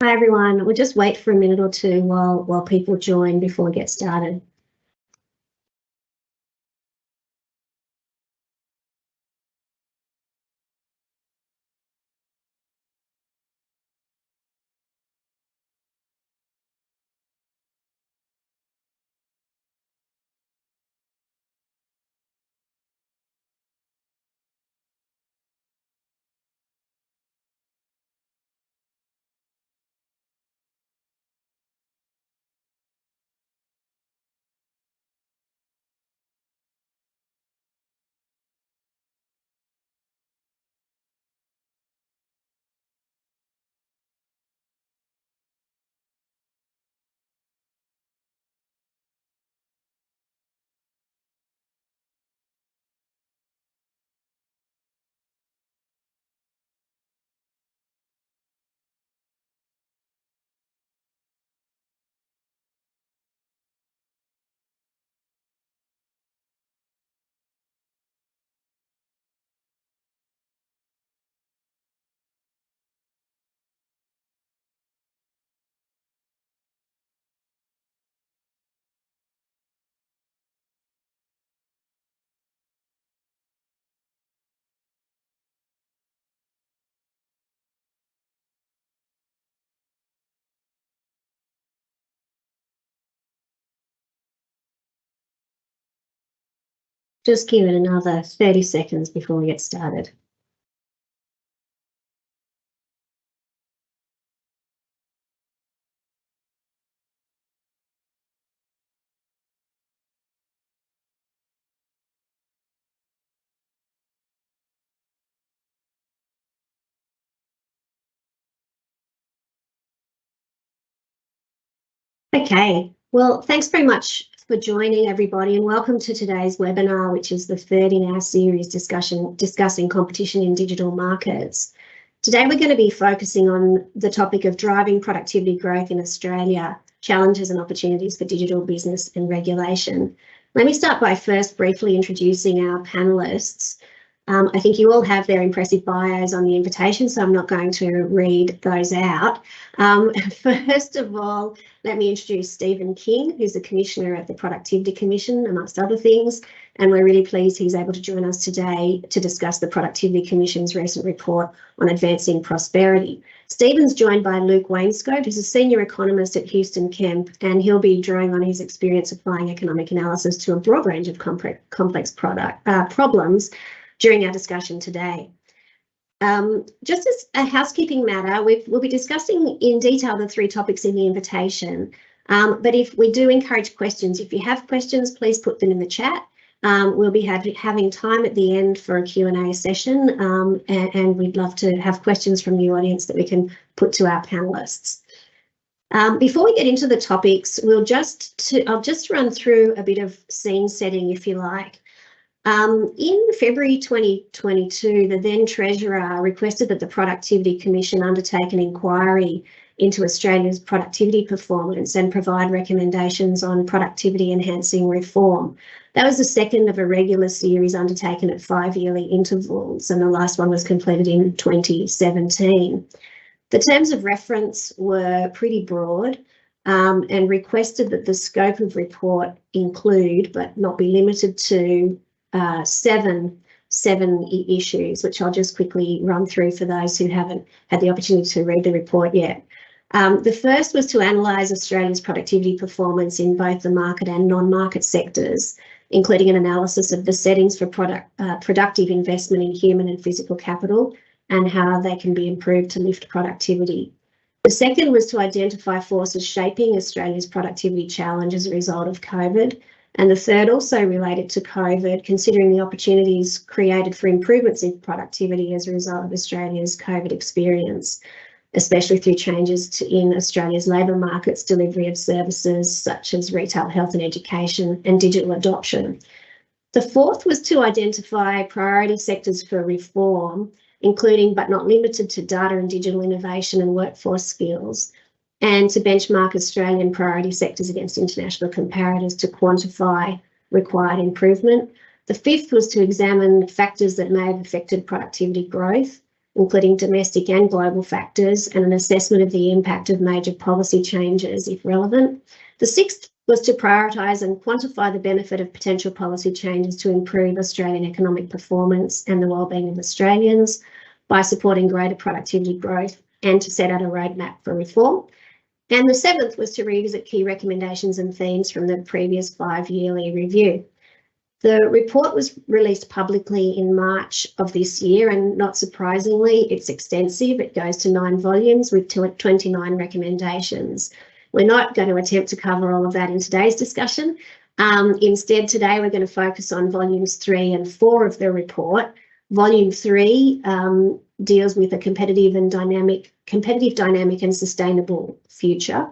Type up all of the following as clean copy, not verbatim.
Hi everyone, we'll just wait for a minute or two while people join before we get started. Just give it another 30 seconds before we get started. Okay, well, thanks very much for joining everybody and welcome to today's webinar, which is the third in our series discussing competition in digital markets. Today we're going to be focusing on the topic of driving productivity growth in Australia, challenges and opportunities for digital business and regulation. Let me start by first briefly introducing our panellists. I think you all have their impressive bios on the invitation, so I'm not going to read those out. First of all, let me introduce Stephen King, who's the Commissioner of the Productivity Commission, amongst other things, and we're really pleased he's able to join us today to discuss the Productivity Commission's recent report on advancing prosperity. Stephen's joined by Luke Wainscote, who's a senior economist at Houston Kemp, and he'll be drawing on his experience applying economic analysis to a broad range of complex problems during our discussion today. Just as a housekeeping matter, we'll be discussing in detail the three topics in the invitation, but if we do encourage questions, if you have questions, please put them in the chat. We'll be having time at the end for a Q&A session, and we'd love to have questions from the audience that we can put to our panellists. Before we get into the topics, I'll just run through a bit of scene setting, if you like. In February 2022, the then Treasurer requested that the Productivity Commission undertake an inquiry into Australia's productivity performance and provide recommendations on productivity enhancing reform. That was the second of a regular series undertaken at 5-yearly intervals, and the last one was completed in 2017. The terms of reference were pretty broad and requested that the scope of report include, but not be limited to, seven issues, which I'll just quickly run through for those who haven't had the opportunity to read the report yet. The first was to analyse Australia's productivity performance in both the market and non-market sectors, including an analysis of the settings for productive investment in human and physical capital and how they can be improved to lift productivity. The second was to identify forces shaping Australia's productivity challenge as a result of COVID. And the third also related to COVID, considering the opportunities created for improvements in productivity as a result of Australia's COVID experience, especially through changes in Australia's labour markets, delivery of services such as retail, health and education, and digital adoption. The fourth was to identify priority sectors for reform, including but not limited to data and digital innovation and workforce skills, and to benchmark Australian priority sectors against international comparators to quantify required improvement. The fifth was to examine factors that may have affected productivity growth including domestic and global factors, and an assessment of the impact of major policy changes, if relevant. The sixth was to prioritise and quantify the benefit of potential policy changes to improve Australian economic performance and the wellbeing of Australians by supporting greater productivity growth and to set out a roadmap for reform. And the seventh was to revisit key recommendations and themes from the previous 5-yearly review. The report was released publicly in March of this year, and not surprisingly, it's extensive. It goes to 9 volumes with 29 recommendations. We're not going to attempt to cover all of that in today's discussion. Instead, today we're going to focus on volumes 3 and 4 of the report. Volume 3 deals with a competitive, dynamic and sustainable future.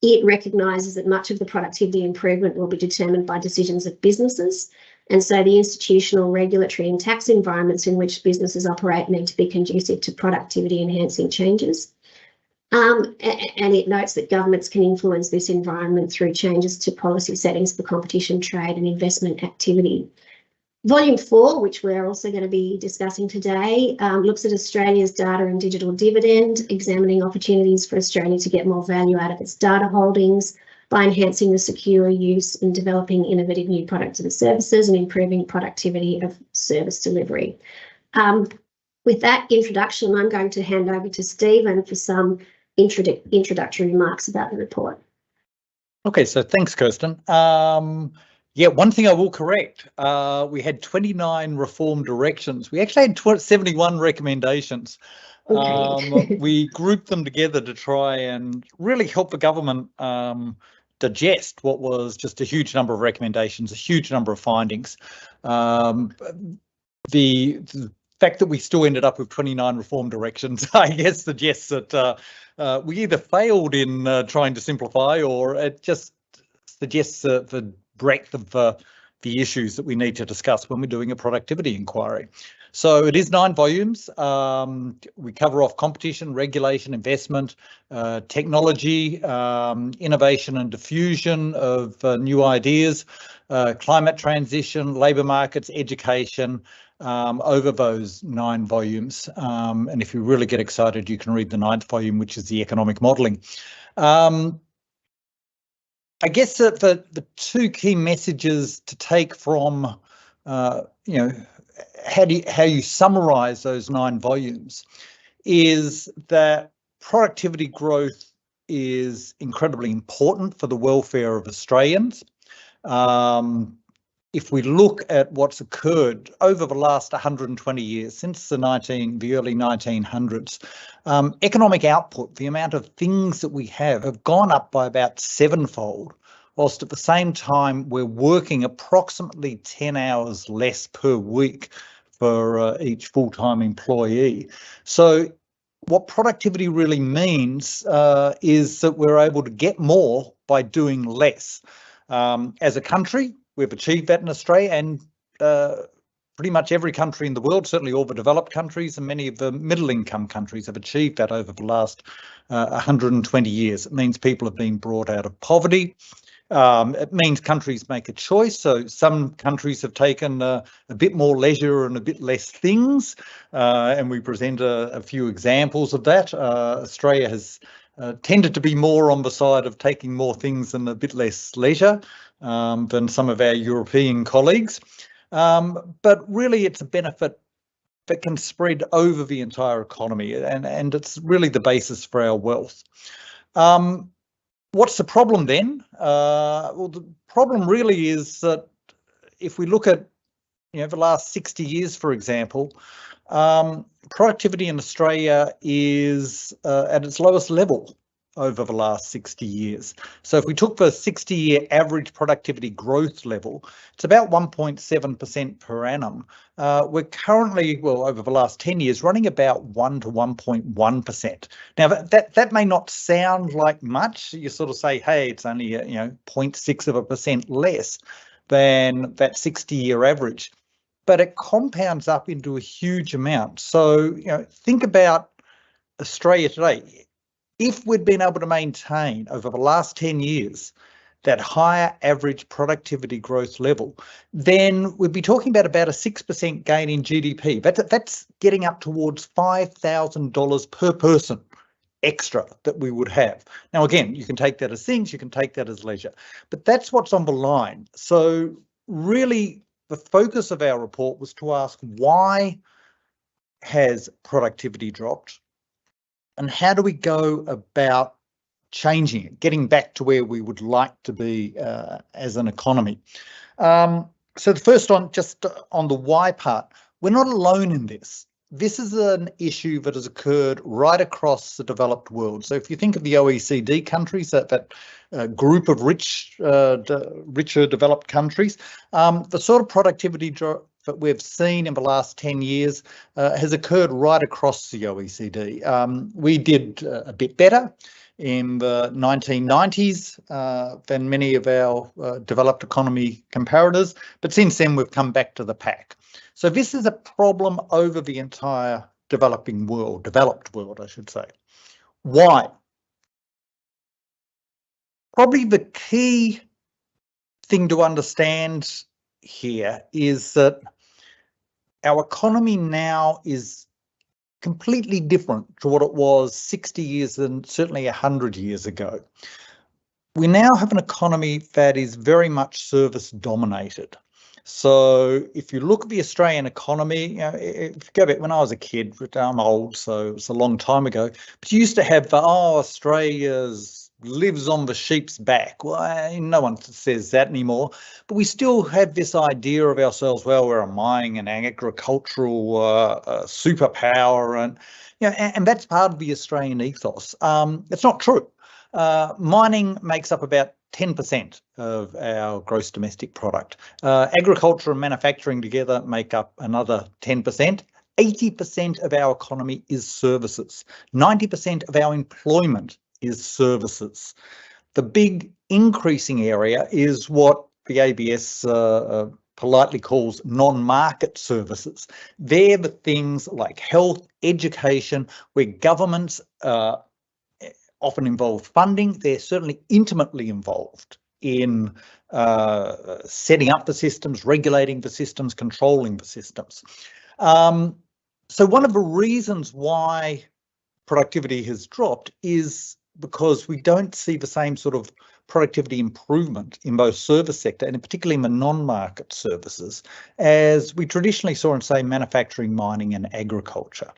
It recognises that much of the productivity improvement will be determined by decisions of businesses, and so the institutional, regulatory and tax environments in which businesses operate need to be conducive to productivity enhancing changes. And it notes that governments can influence this environment through changes to policy settings for competition, trade and investment activity. Volume 4, which we're also going to be discussing today, looks at Australia's data and digital dividend, examining opportunities for Australia to get more value out of its data holdings by enhancing the secure use and developing innovative new products and services and improving productivity of service delivery. With that introduction, I'm going to hand over to Stephen for some introductory remarks about the report. Okay, so thanks, Kirsten. Yeah, one thing I will correct, we had 29 reform directions. We actually had 71 recommendations. Okay. We grouped them together to try and really help the government digest what was just a huge number of recommendations, a huge number of findings. The fact that we still ended up with 29 reform directions, I guess, suggests that we either failed in trying to simplify, or it just suggests the breadth of the issues that we need to discuss when we're doing a productivity inquiry. So it is 9 volumes. We cover off competition, regulation, investment, technology, innovation and diffusion of new ideas, climate transition, labour markets, education, over those 9 volumes. And if you really get excited, you can read the 9th volume, which is the economic modelling. I guess that the 2 key messages to take from, how you summarise those 9 volumes is that productivity growth is incredibly important for the welfare of Australians. If we look at what's occurred over the last 120 years, since the early 1900s, economic output, the amount of things that we have gone up by about 7-fold, whilst at the same time we're working approximately 10 hours less per week for each full-time employee. So what productivity really means is that we're able to get more by doing less. As a country, we've achieved that in Australia, and pretty much every country in the world, certainly all the developed countries and many of the middle-income countries, have achieved that over the last 120 years. It means people have been brought out of poverty. It means countries make a choice. So some countries have taken a bit more leisure and a bit less things, and we present a few examples of that. Australia has tended to be more on the side of taking more things and a bit less leisure than some of our European colleagues. But really it's a benefit that can spread over the entire economy, and it's really the basis for our wealth. What's the problem then? Well, the problem really is that if we look at the last 60 years, for example, productivity in Australia is at its lowest level over the last 60 years. So if we took the 60-year average productivity growth level, it's about 1.7% per annum. We're currently, well, over the last 10 years, running about 1 to 1.1%. Now, that may not sound like much. You sort of say, hey, it's only 0.6% less than that 60-year average, but it compounds up into a huge amount. So, think about Australia today. If we'd been able to maintain over the last 10 years that higher average productivity growth level, then we'd be talking about a 6% gain in GDP. That's getting up towards $5,000 per person extra that we would have. Now, again, you can take that as things, you can take that as leisure, but that's what's on the line. So really, the focus of our report was to ask, why has productivity dropped? And how do we go about changing it, getting back to where we would like to be as an economy? So the first one, just on the why part, we're not alone in this. This is an issue that has occurred right across the developed world. So if you think of the OECD countries, that group of richer developed countries, the sort of productivity drop that we've seen in the last 10 years has occurred right across the OECD. We did a bit better in the 1990s than many of our developed economy comparators, but since then we've come back to the pack. So this is a problem over the entire developed world, I should say. Why? Probably the key thing to understand here is that our economy now is completely different to what it was 60 years and certainly 100 years ago. We now have an economy that is very much service dominated. So if you look at the Australian economy, if you go back when I was a kid, I'm old, so it's a long time ago, but you used to have, Australia lives on the sheep's back. Well, no one says that anymore, but we still have this idea of ourselves, well, we're a mining and agricultural superpower, and that's part of the Australian ethos. It's not true. Mining makes up about 10% of our gross domestic product. Agriculture and manufacturing together make up another 10%. 80% of our economy is services. 90% of our employment is services. The big increasing area is what the ABS politely calls non-market services. They're the things like health, education, where governments often involve funding. They're certainly intimately involved in setting up the systems, regulating the systems, controlling the systems. So one of the reasons why productivity has dropped is because we don't see the same sort of productivity improvement in both service sector and particularly in the non-market services as we traditionally saw in, say, manufacturing, mining and agriculture.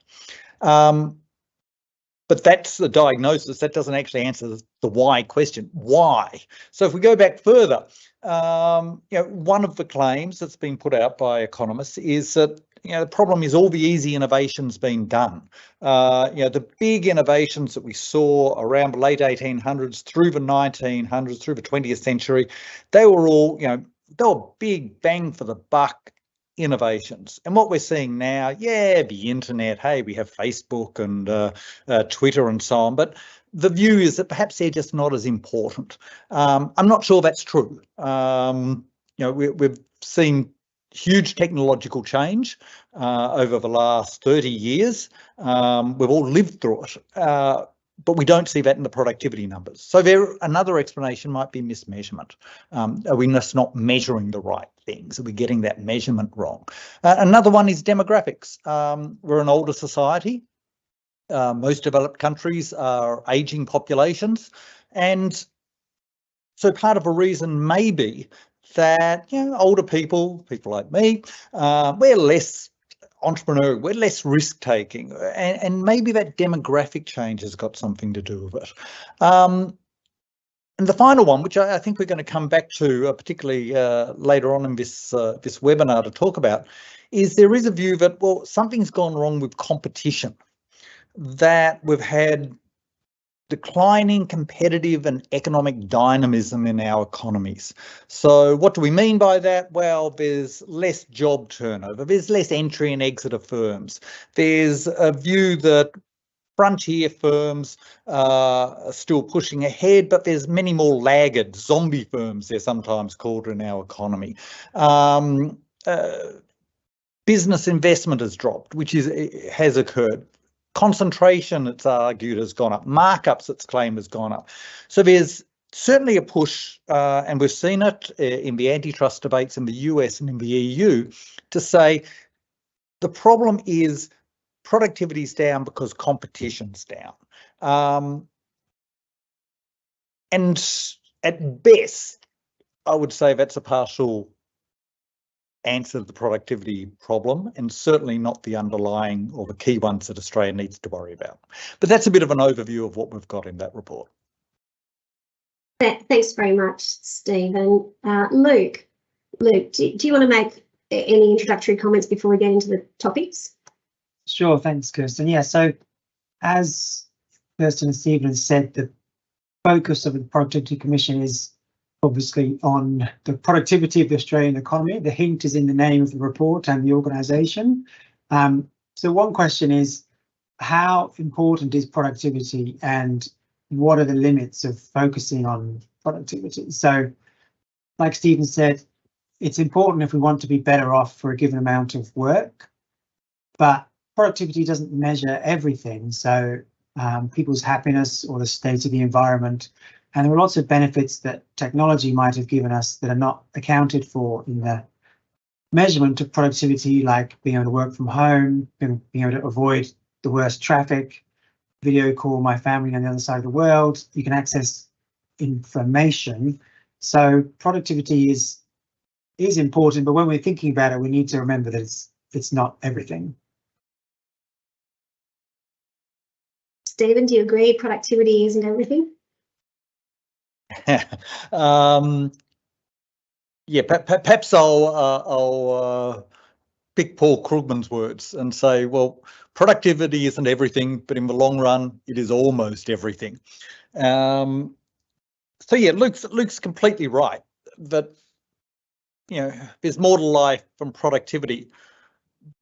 But that's the diagnosis. That doesn't actually answer the why question. Why? So if we go back further, one of the claims that's been put out by economists is that the problem is all the easy innovations being done. The big innovations that we saw around the late 1800s through the 1900s, through the 20th century, they were all, they were big bang for the buck innovations. And what we're seeing now, the internet, hey, we have Facebook and Twitter and so on, but the view is that perhaps they're just not as important. I'm not sure that's true. We've seen huge technological change over the last 30 years. We've all lived through it, but we don't see that in the productivity numbers. So another explanation might be mismeasurement. Are we just not measuring the right things? Are we getting that measurement wrong? Another one is demographics. We're an older society. Most developed countries are aging populations. And so part of a reason may be that older people like me, we're less entrepreneurial, we're less risk-taking, and maybe that demographic change has got something to do with it. And the final one, which I think we're going to come back to, particularly later on in this webinar to talk about, is there is a view that, well, something's gone wrong with competition, that we've had declining competitive and economic dynamism in our economies. So what do we mean by that? Well, there's less job turnover, there's less entry and exit of firms. There's a view that frontier firms are still pushing ahead, but there's many more laggard zombie firms, they're sometimes called, in our economy. Business investment has dropped, which has occurred. Concentration, it's argued, has gone up. Markups, it's claimed, has gone up. So there's certainly a push, and we've seen it in the antitrust debates in the US and in the EU, to say the problem is productivity's down because competition's down. And at best, I would say that's a partial answer to the productivity problem, and certainly not the underlying or the key ones that Australia needs to worry about. But that's a bit of an overview of what we've got in that report. Thanks very much, Stephen. Luke, do you want to make any introductory comments before we get into the topics? Sure, thanks, Kirsten. Yeah, so as Kirsten and Stephen have said, the focus of the Productivity Commission is obviously on the productivity of the Australian economy. The hint is in the name of the report and the organisation. So one question is, how important is productivity and what are the limits of focusing on productivity? So like Stephen said, it's important if we want to be better off for a given amount of work, but productivity doesn't measure everything. So people's happiness or the state of the environment. And there are lots of benefits that technology might have given us that are not accounted for in the measurement of productivity, like being able to work from home, being able to avoid the worst traffic, video call my family on the other side of the world. You can access information. So productivity is important, but when we're thinking about it, we need to remember that it's not everything. Stephen, do you agree productivity isn't everything? Yeah, perhaps I'll pick Paul Krugman's words and say, well, productivity isn't everything, but in the long run, it is almost everything. So yeah, Luke's completely right that, you know, there's more to life than productivity,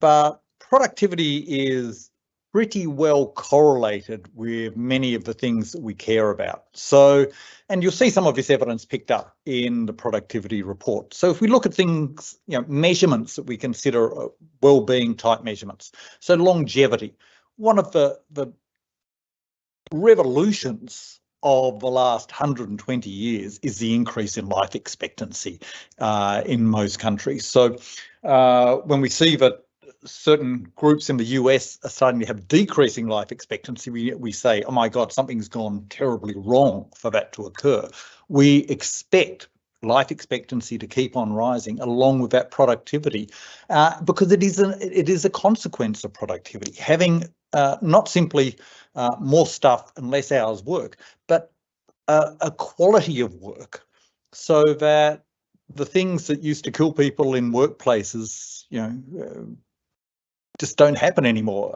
but productivity is pretty well correlated with many of the things that we care about. So, and you'll see some of this evidence picked up in the productivity report. So if we look at things, you know, measurements that we consider well-being type measurements. So longevity, one of the revolutions of the last 120 years is the increase in life expectancy in most countries. So when we see that certain groups in the US are starting to have decreasing life expectancy, we say, oh my God, something's gone terribly wrong for that to occur. We expect life expectancy to keep on rising along with that productivity because it is a consequence of productivity. Having not simply more stuff and less hours work, but a quality of work, so that the things that used to kill people in workplaces, you know, just don't happen anymore.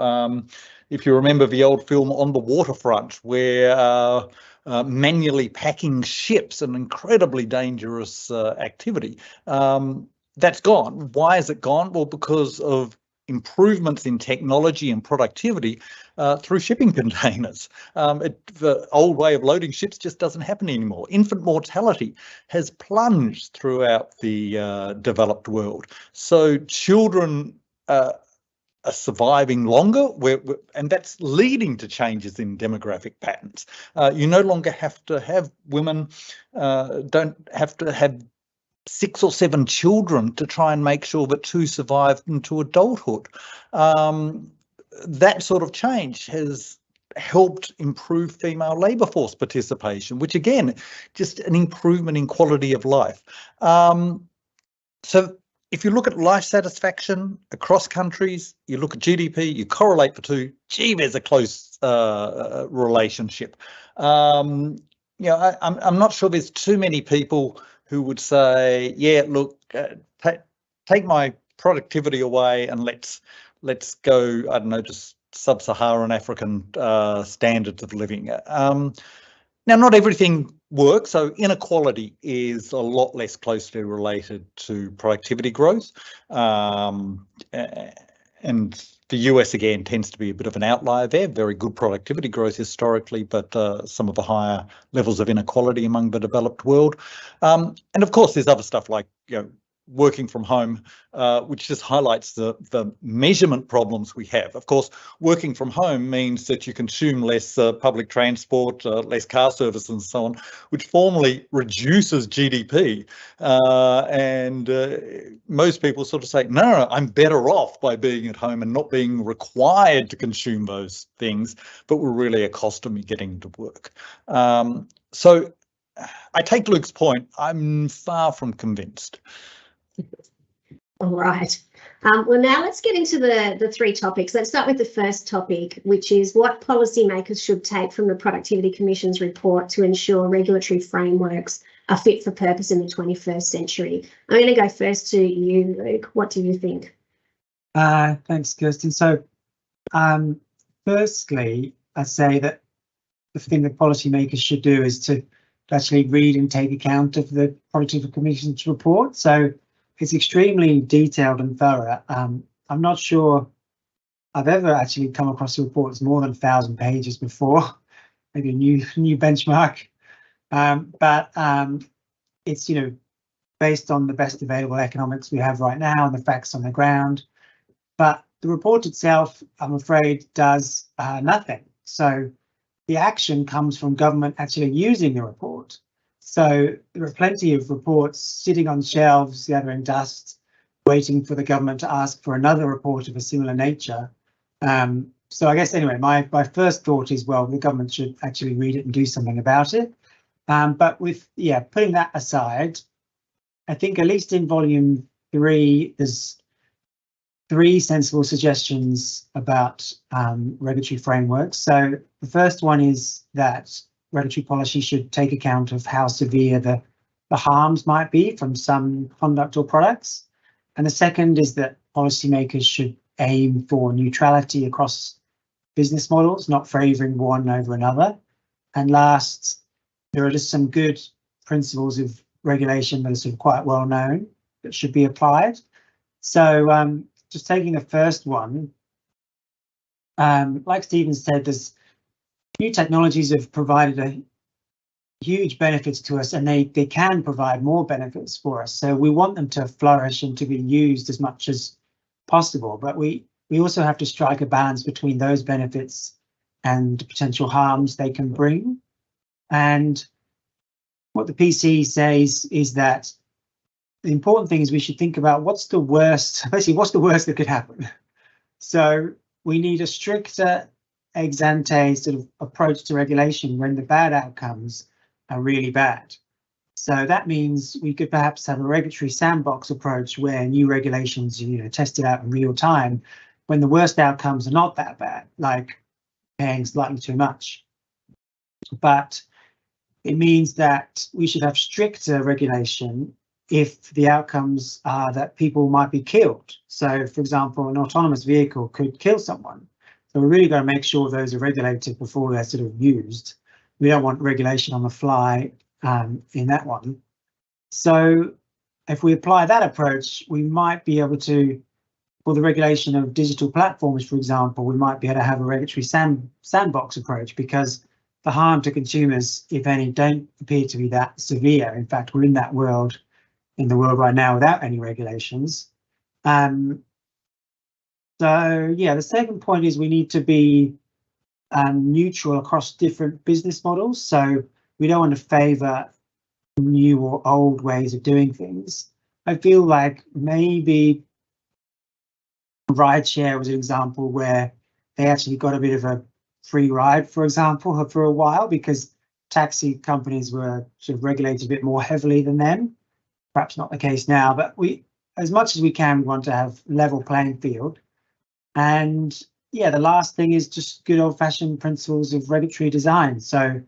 If you remember the old film On the Waterfront, where manually packing ships, an incredibly dangerous activity, that's gone. Why is it gone? Well, because of improvements in technology and productivity through shipping containers. The old way of loading ships just doesn't happen anymore. Infant mortality has plunged throughout the developed world. So children are surviving longer, and that's leading to changes in demographic patterns. You no longer have to have women, don't have to have 6 or 7 children to try and make sure that 2 survive into adulthood. That sort of change has helped improve female labour force participation, which again, just an improvement in quality of life. So if you look at life satisfaction across countries, you look at GDP, you correlate the two, gee, there's a close relationship. You know, I'm not sure there's too many people who would say, yeah, look, take my productivity away and let's go, I don't know, just sub-Saharan African standards of living. Now, not everything works, so inequality is a lot less closely related to productivity growth. And the US, again, tends to be a bit of an outlier there. Very good productivity growth historically, but some of the higher levels of inequality among the developed world. And of course, there's other stuff like, you know, working from home, which just highlights the measurement problems we have. Of course, working from home means that you consume less public transport, less car service and so on, which formally reduces GDP. And most people sort of say, no, I'm better off by being at home and not being required to consume those things, but were really a cost of me getting to work. So I take Luke's point. I'm far from convinced. All right. Well, now let's get into the three topics. Let's start with the first topic, which is what policymakers should take from the Productivity Commission's report to ensure regulatory frameworks are fit for purpose in the 21st century. I'm going to go first to you, Luke. What do you think? Thanks, Kirsten. So, firstly, I say that the thing that policymakers should do is to actually read and take account of the Productivity Commission's report. So it's extremely detailed and thorough. I'm not sure I've ever actually come across a report that's more than 1,000 pages before, maybe a new benchmark. But it's, based on the best available economics we have right now and the facts on the ground. But the report itself, I'm afraid, does nothing. So the action comes from government actually using the report. So there are plenty of reports sitting on shelves, gathering dust, waiting for the government to ask for another report of a similar nature. So I guess, anyway, my first thought is, well, the government should actually read it and do something about it. But putting that aside, I think at least in volume 3, there's 3 sensible suggestions about regulatory frameworks. So the first one is that regulatory policy should take account of how severe the harms might be from some conduct or products. And the second is that policymakers should aim for neutrality across business models, not favouring one over another. And last, there are just some good principles of regulation that are sort of quite well known that should be applied. So just taking the first one, like Stephen said, there's new technologies have provided a huge benefits to us, and they can provide more benefits for us. So we want them to flourish and to be used as much as possible. But we also have to strike a balance between those benefits and potential harms they can bring. And what the PC says is that the important thing is we should think about what's the worst that could happen. So we need a stricter ex ante sort of approach to regulation when the bad outcomes are really bad. So that means we could perhaps have a regulatory sandbox approach where new regulations, tested out in real time when the worst outcomes are not that bad, like paying slightly too much. But it means that we should have stricter regulation if the outcomes are that people might be killed. So, for example, an autonomous vehicle could kill someone. So we're really going to make sure those are regulated before they're sort of used. We don't want regulation on the fly in that one. So if we apply that approach, we might be able to, for the regulation of digital platforms, for example, we might be able to have a regulatory sandbox approach, because the harm to consumers, if any, don't appear to be that severe. In fact, we're in the world right now without any regulations. So yeah, the second point is we need to be neutral across different business models. So we don't want to favour new or old ways of doing things. I feel like maybe rideshare was an example where they actually got a bit of a free ride, for example, for a while, because taxi companies were sort of regulated a bit more heavily than them. Perhaps not the case now, but we, as much as we can, we want to have level playing field. And yeah, the last thing is just good old-fashioned principles of regulatory design. So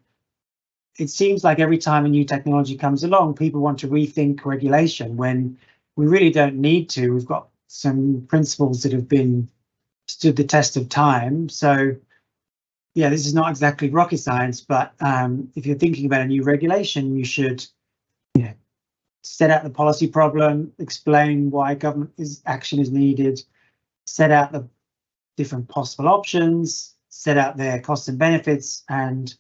it seems like every time a new technology comes along, people want to rethink regulation when we really don't need to. We've got some principles that have been stood the test of time. So yeah, this is not exactly rocket science, but if you're thinking about a new regulation, you should set out the policy problem, explain why government action is needed, set out the different possible options, set out their costs and benefits, and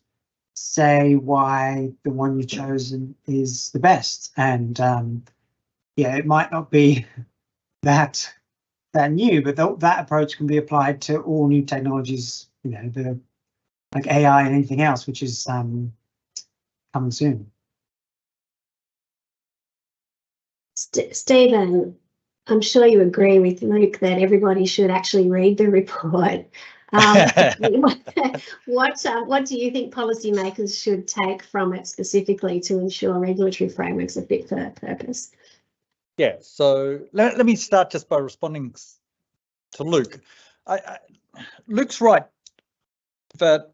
say why the one you've chosen is the best. And yeah, it might not be that new, but that approach can be applied to all new technologies, you know, like AI and anything else, which is coming soon. Stephen, I'm sure you agree with Luke that everybody should actually read the report. What do you think policymakers should take from it specifically to ensure regulatory frameworks are fit for purpose? Yeah, so let me start just by responding to Luke. Luke's right that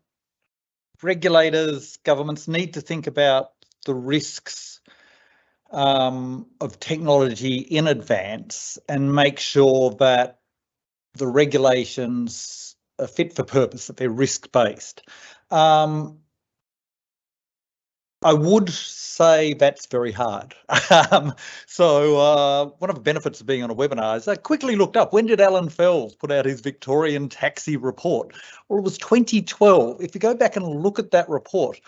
regulators, governments need to think about the risks of technology in advance and make sure that the regulations are fit for purpose, that they're risk-based. I would say that's very hard. So one of the benefits of being on a webinar is I quickly looked up, when did Alan Fels put out his Victorian taxi report? Well, it was 2012. If you go back and look at that report,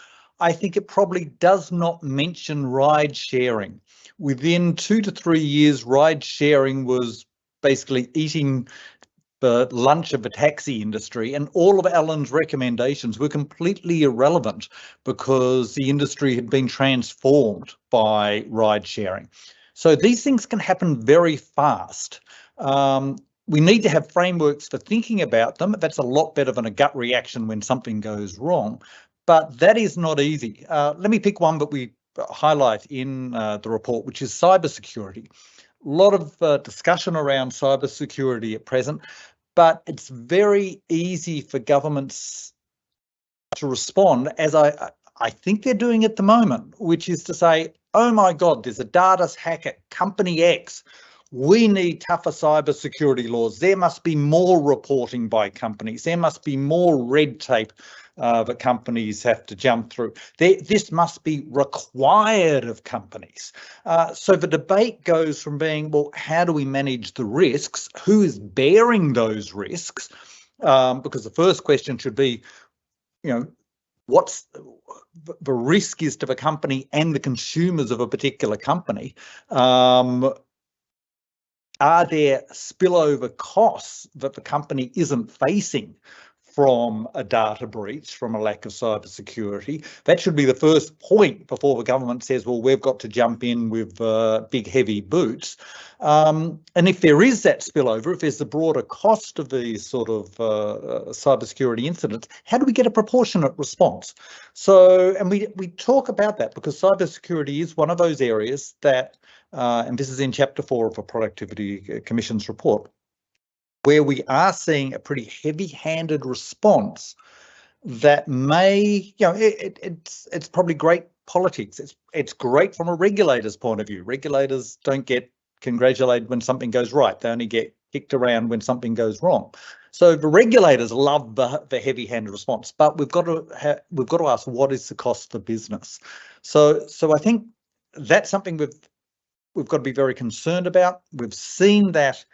I think it probably does not mention ride sharing. Within 2 to 3 years, ride sharing was basically eating the lunch of the taxi industry, and all of Alan's recommendations were completely irrelevant because the industry had been transformed by ride sharing. So these things can happen very fast. We need to have frameworks for thinking about them. That's a lot better than a gut reaction when something goes wrong, but that is not easy. Let me pick one that we highlight in the report, which is cybersecurity. A lot of discussion around cybersecurity at present, but it's very easy for governments to respond, as I think they're doing at the moment, which is to say, oh my God, there's a data hack at company X. We need tougher cybersecurity laws. There must be more reporting by companies. There must be more red tape that companies have to jump through. This must be required of companies. So the debate goes from being, well, how do we manage the risks? Who is bearing those risks? Because the first question should be, you know, what's the risk is to the company and the consumers of a particular company. Are there spillover costs that the company isn't facing from a data breach, from a lack of cybersecurity? That should be the first point before the government says, well, we've got to jump in with big, heavy boots. And if there is that spillover, if there's the broader cost of these sort of cybersecurity incidents, how do we get a proportionate response? So, and we talk about that because cybersecurity is one of those areas that, and this is in Chapter 4 of the Productivity Commission's report, where we are seeing a pretty heavy-handed response that may, you know, it's probably great politics. It's great from a regulator's point of view. Regulators don't get congratulated when something goes right. They only get kicked around when something goes wrong. So the regulators love the heavy-handed response, but we've got to ask, what is the cost for business? So I think that's something we've got to be very concerned about. We've seen that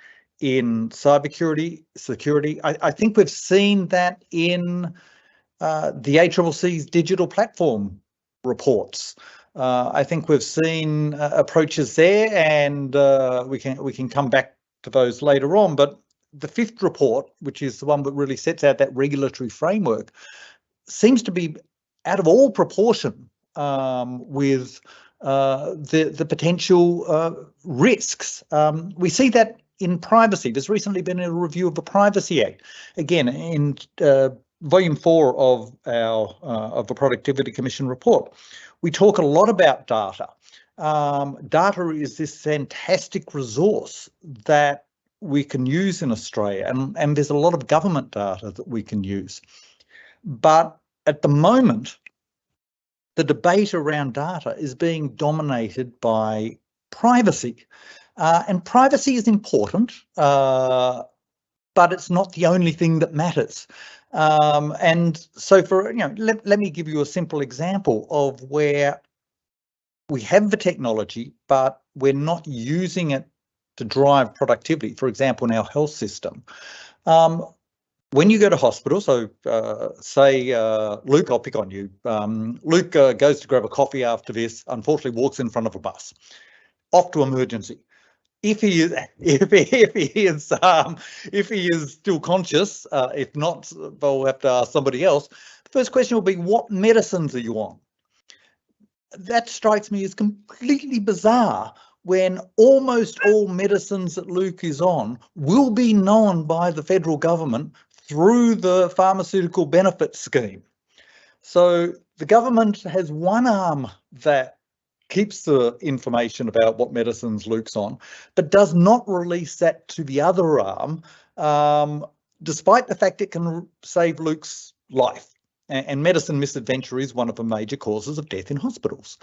in cybersecurity. I think we've seen that in the ACCC's digital platform reports. I think we've seen approaches there, and we can come back to those later on. But the 5th report, which is the one that really sets out that regulatory framework, seems to be out of all proportion with the potential risks. We see that in privacy. There's recently been a review of the Privacy Act. Again, in Volume 4 of the Productivity Commission report, we talk a lot about data. Data is this fantastic resource that we can use in Australia, and there's a lot of government data that we can use. But at the moment, the debate around data is being dominated by privacy. And privacy is important, but it's not the only thing that matters. And so let me give you a simple example of where we have the technology, but we're not using it to drive productivity. For example, in our health system. When you go to hospital, so say, Luke, I'll pick on you. Luke goes to grab a coffee after this, unfortunately walks in front of a bus, off to emergency. if he is still conscious, if not, we'll have to ask somebody else. The first question will be, what medicines are you on? That strikes me as completely bizarre when almost all medicines that Luke is on will be known by the federal government through the pharmaceutical benefits scheme. So the government has one arm that keeps the information about what medicines Luke's on, but does not release that to the other arm, despite the fact it can save Luke's life. And medicine misadventure is one of the major causes of death in hospitals.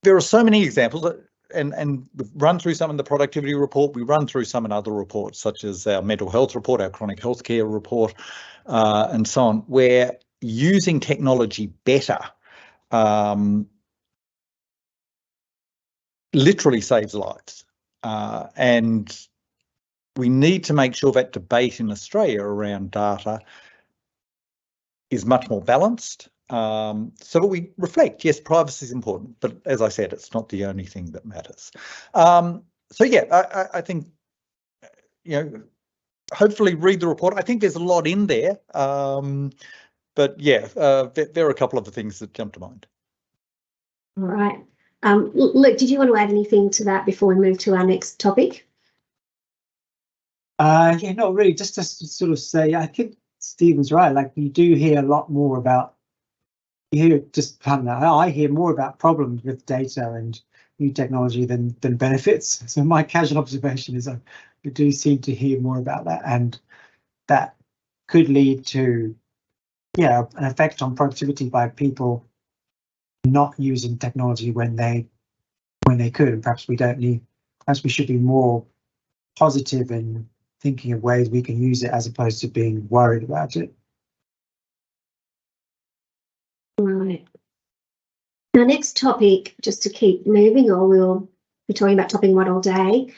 There are so many examples, and we've run through some in the productivity report. We run through some in other reports, such as our mental health report, our chronic healthcare report, and so on, where using technology better literally saves lives. And we need to make sure that debate in Australia around data is much more balanced, so that we reflect, yes, privacy is important, but as I said, it's not the only thing that matters. So yeah, I think, hopefully read the report. I think there's a lot in there, but yeah, there are a couple of the things that jump to mind. All right. Luke, did you want to add anything to that before we move to our next topic? Yeah, not really. Just to sort of say, I think Stephen's right. Like, you do hear a lot more about, I hear more about problems with data and new technology than benefits. So my casual observation is we do seem to hear more about that, and that could lead to, an effect on productivity by people not using technology when they could. And perhaps we should be more positive in thinking of ways we can use it as opposed to being worried about it. Right. Our next topic, just to keep moving, or we'll be talking about topic one all day,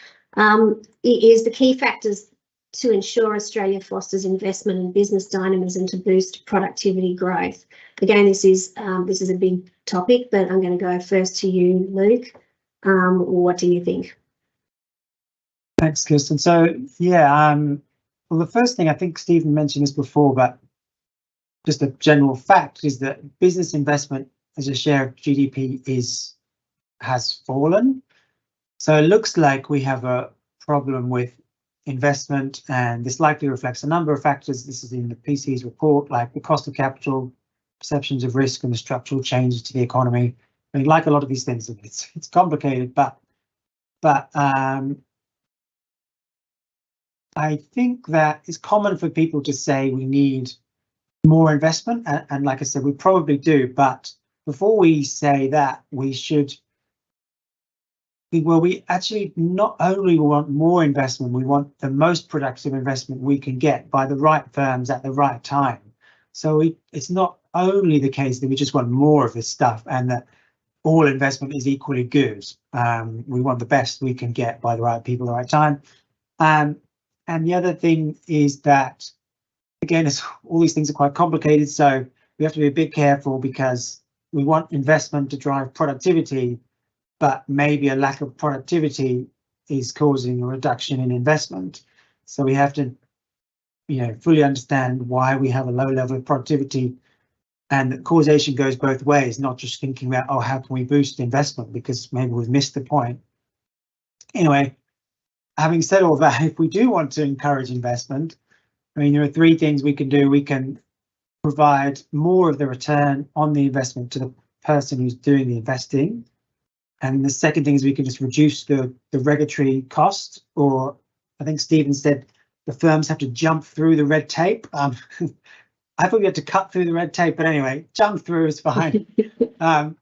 is the key factors to ensure Australia fosters investment and business dynamism to boost productivity growth. Again, this is a big topic, but I'm going to go first to you, Luke. What do you think? Thanks, Kirsten. So yeah, well, the first thing, I think Stephen mentioned this before, but just a general fact is that business investment as a share of GDP has fallen. So it looks like we have a problem with investment, and this likely reflects a number of factors. This is in the PC's report, like the cost of capital, perceptions of risk, and the structural changes to the economy. I mean, like a lot of these things, it's complicated, but I think that it's common for people to say we need more investment, and like I said, we probably do. But before we say that, we actually not only want more investment, we want the most productive investment we can get by the right firms at the right time. So it's not only the case that we just want more of this stuff and that all investment is equally good. We want the best we can get by the right people at the right time. And the other thing is that, again, all these things are quite complicated, so we have to be a bit careful, because we want investment to drive productivity, but maybe a lack of productivity is causing a reduction in investment. So we have to, fully understand why we have a low level of productivity, and that causation goes both ways, not just thinking about, oh, how can we boost investment, because maybe we've missed the point. Anyway, having said all that, if we do want to encourage investment, I mean, there are three things we can do. We can provide more of the return on the investment to the person who's doing the investing. And the second thing is we can just reduce the regulatory cost, or I think Stephen said the firms have to jump through the red tape. I thought we had to cut through the red tape, but anyway, jump through is fine. But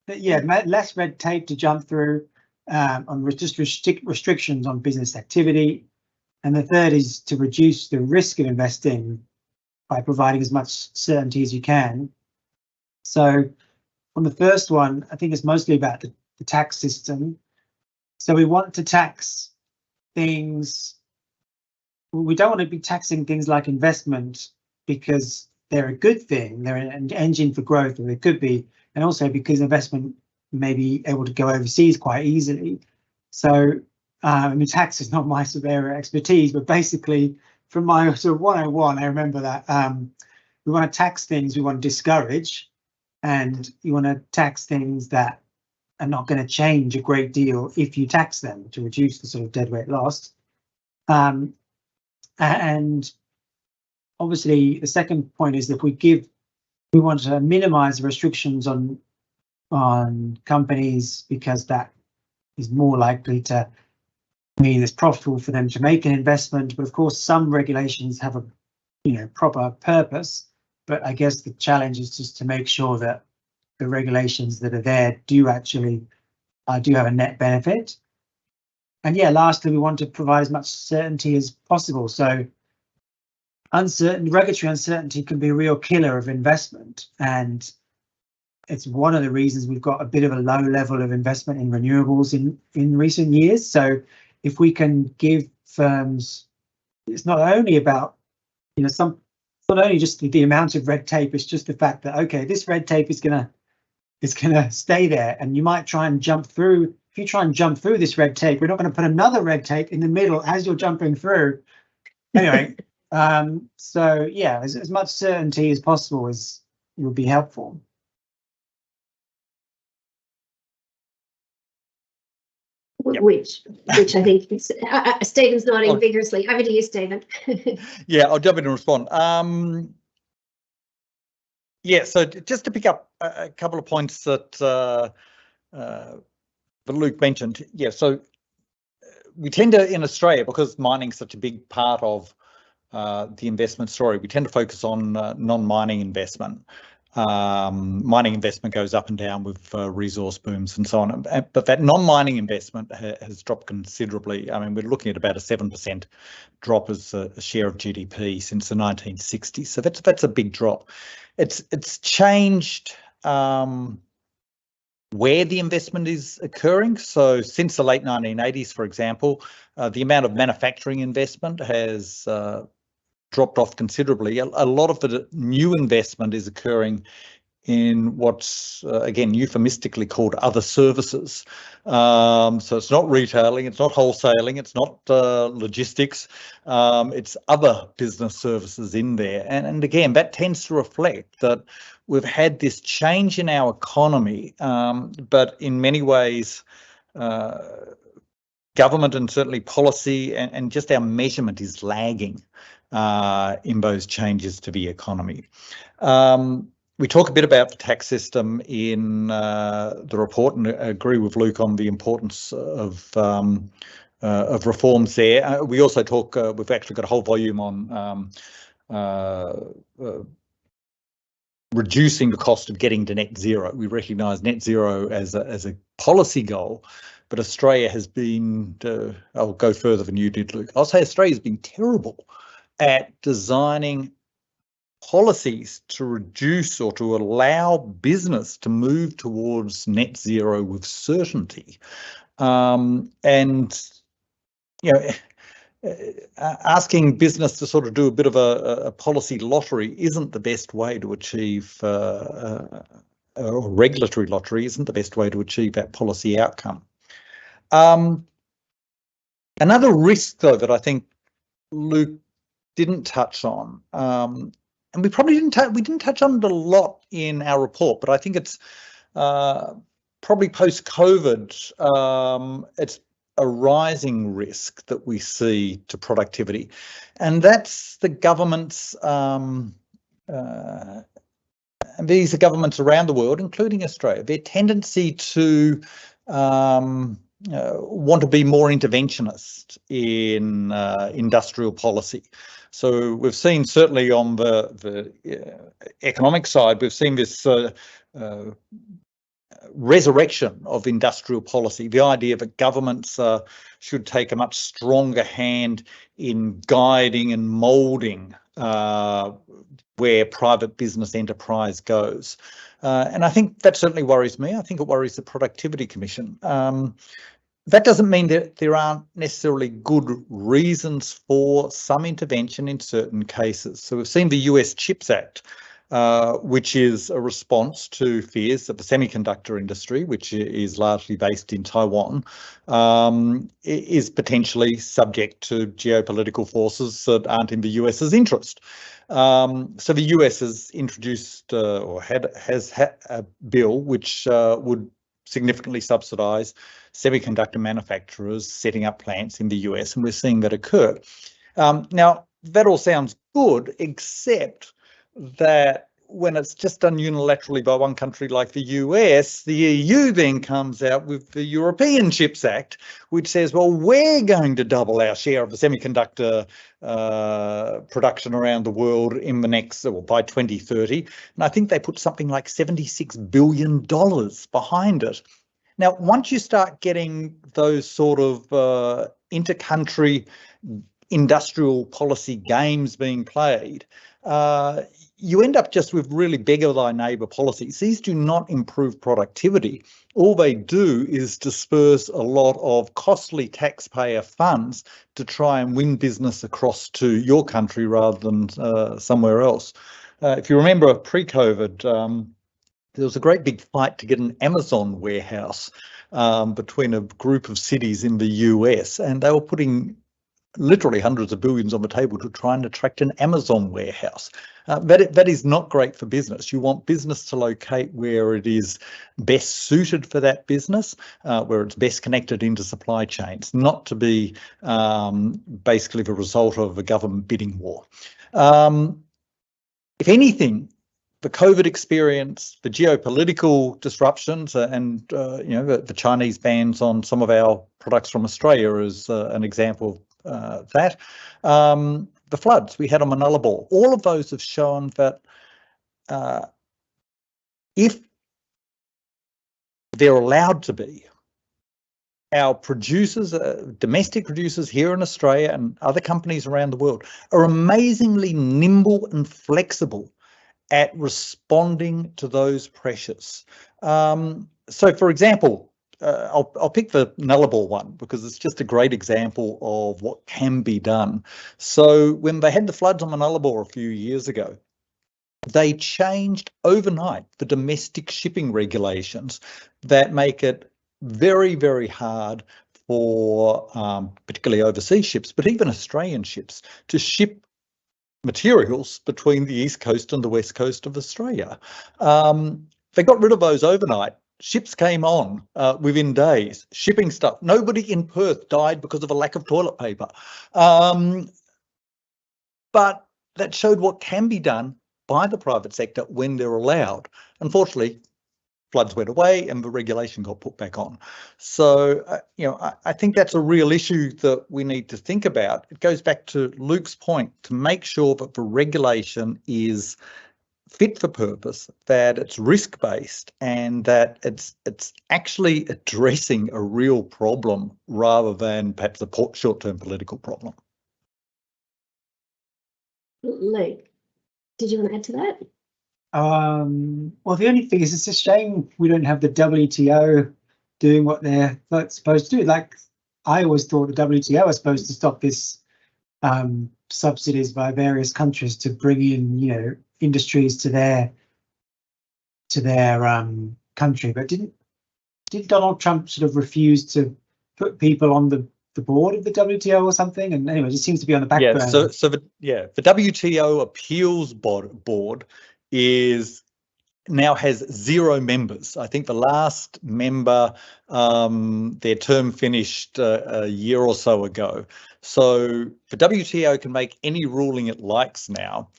yeah, less red tape to jump through, on just restrictions on business activity. And the third is to reduce the risk of investing by providing as much certainty as you can. So on the first one, I think it's mostly about the tax system. So we want to tax things. We don't want to be taxing things like investment because they're a good thing. They're an engine for growth, or they could be, and also because investment maybe able to go overseas quite easily. So, I mean, tax is not my sort of area of expertise, but basically from my sort of 101, I remember that we want to tax things we want to discourage, and you want to tax things that are not going to change a great deal if you tax them, to reduce the sort of deadweight loss. And obviously the second point is that we want to minimize the restrictions on companies, because that is more likely to mean it's profitable for them to make an investment. But of course, some regulations have a proper purpose. But I guess the challenge is just to make sure that the regulations that are there do actually do have a net benefit. And yeah, lastly, we want to provide as much certainty as possible. So regulatory uncertainty can be a real killer of investment, and it's one of the reasons we've got a bit of a low level of investment in renewables in recent years. So if we can give firms, it's not only about it's not only just the amount of red tape, it's just the fact that, okay, this red tape is gonna stay there, and you might try and jump through. If you try and jump through this red tape, we're not going to put another red tape in the middle as you're jumping through. Anyway, so yeah, as much certainty as possible would be helpful. Yep. Which I think is, Stephen's nodding vigorously. Over to you, Stephen. Yeah, I'll jump in and respond. Yeah, so just to pick up a couple of points that Luke mentioned. Yeah, so we tend to, in Australia, because mining is such a big part of the investment story, we tend to focus on non-mining investment. Mining investment goes up and down with resource booms and so on, but that non-mining investment has dropped considerably. I mean, we're looking at about a 7% drop as a share of GDP since the 1960s. So that's a big drop. It's changed where the investment is occurring. So since the late 1980s, for example, the amount of manufacturing investment has dropped off considerably. A lot of the new investment is occurring in what's, again, euphemistically called other services. So it's not retailing, it's not wholesaling, it's not logistics, it's other business services in there. And again, that tends to reflect that we've had this change in our economy, but in many ways, government and certainly policy and just our measurement is lagging in those changes to the economy. We talk a bit about the tax system in the report, and agree with Luke on the importance of reforms there. We also talk, we've actually got a whole volume on reducing the cost of getting to net zero. We recognise net zero as a policy goal, but Australia has been, I'll go further than you did, Luke. I'll say Australia's been terrible at designing policies to reduce or to allow business to move towards net zero with certainty. And, asking business to sort of do a bit of a policy lottery isn't the best way to achieve, or regulatory lottery isn't the best way to achieve that policy outcome. Another risk, though, that I think Luke didn't touch on, and we probably didn't touch on it a lot in our report, but I think it's probably post-COVID, it's a rising risk that we see to productivity, and that's the government's, and these are governments around the world, including Australia, their tendency to want to be more interventionist in industrial policy. So we've seen, certainly on the economic side, we've seen this resurrection of industrial policy, the idea that governments should take a much stronger hand in guiding and moulding where private business enterprise goes. And I think that certainly worries me. I think it worries the Productivity Commission. That doesn't mean that there aren't necessarily good reasons for some intervention in certain cases. So we've seen the US CHIPS Act which is a response to fears that the semiconductor industry, which is largely based in Taiwan, is potentially subject to geopolitical forces that aren't in the US's interest. So the US has introduced or has had a bill which would significantly subsidise semiconductor manufacturers setting up plants in the US, and we're seeing that occur. Now, that all sounds good, except that when it's just done unilaterally by one country like the US, the EU then comes out with the European Chips Act, which says, well, we're going to double our share of the semiconductor production around the world in the next, or by 2030. And I think they put something like $76 billion behind it. Now, once you start getting those sort of inter-country industrial policy games being played, you end up just with really beggar thy neighbour policies. These do not improve productivity. All they do is disperse a lot of costly taxpayer funds to try and win business across to your country rather than somewhere else. If you remember pre-COVID, there was a great big fight to get an Amazon warehouse between a group of cities in the US, and they were putting literally hundreds of billions on the table to try and attract an Amazon warehouse. That is not great for business. You want business to locate where it is best suited for that business, where it's best connected into supply chains, not to be basically the result of a government bidding war. If anything, the COVID experience, the geopolitical disruptions, and the Chinese bans on some of our products from Australia is an example of that. The floods we had on Nullarbor, all of those have shown that if they're allowed to be, our producers, domestic producers here in Australia and other companies around the world, are amazingly nimble and flexible at responding to those pressures. So, for example, I'll pick the Nullarbor one because it's just a great example of what can be done. So when they had the floods on the Nullarbor a few years ago, they changed overnight the domestic shipping regulations that make it very, very hard for particularly overseas ships, but even Australian ships, to ship materials between the east coast and the west coast of Australia. They got rid of those overnight. Ships came on within days, shipping stuff. Nobody in Perth died because of a lack of toilet paper. But that showed what can be done by the private sector when they're allowed. Unfortunately, floods went away and the regulation got put back on. So, I think that's a real issue that we need to think about. It goes back to Luke's point, to make sure that the regulation is fit for purpose, that it's risk-based, and that it's actually addressing a real problem rather than perhaps a short-term political problem. Luke, did you want to add to that? Well, the only thing is, it's a shame we don't have the WTO doing what they're supposed to do. Like, I always thought the WTO was supposed to stop this subsidies by various countries to bring in, industries to their country. But did Donald Trump sort of refuse to put people on the board of the WTO or something? And anyway, it just seems to be on the back burner. So the WTO Appeals Board now has 0 members. I think the last member, their term finished a year or so ago. So the WTO can make any ruling it likes now.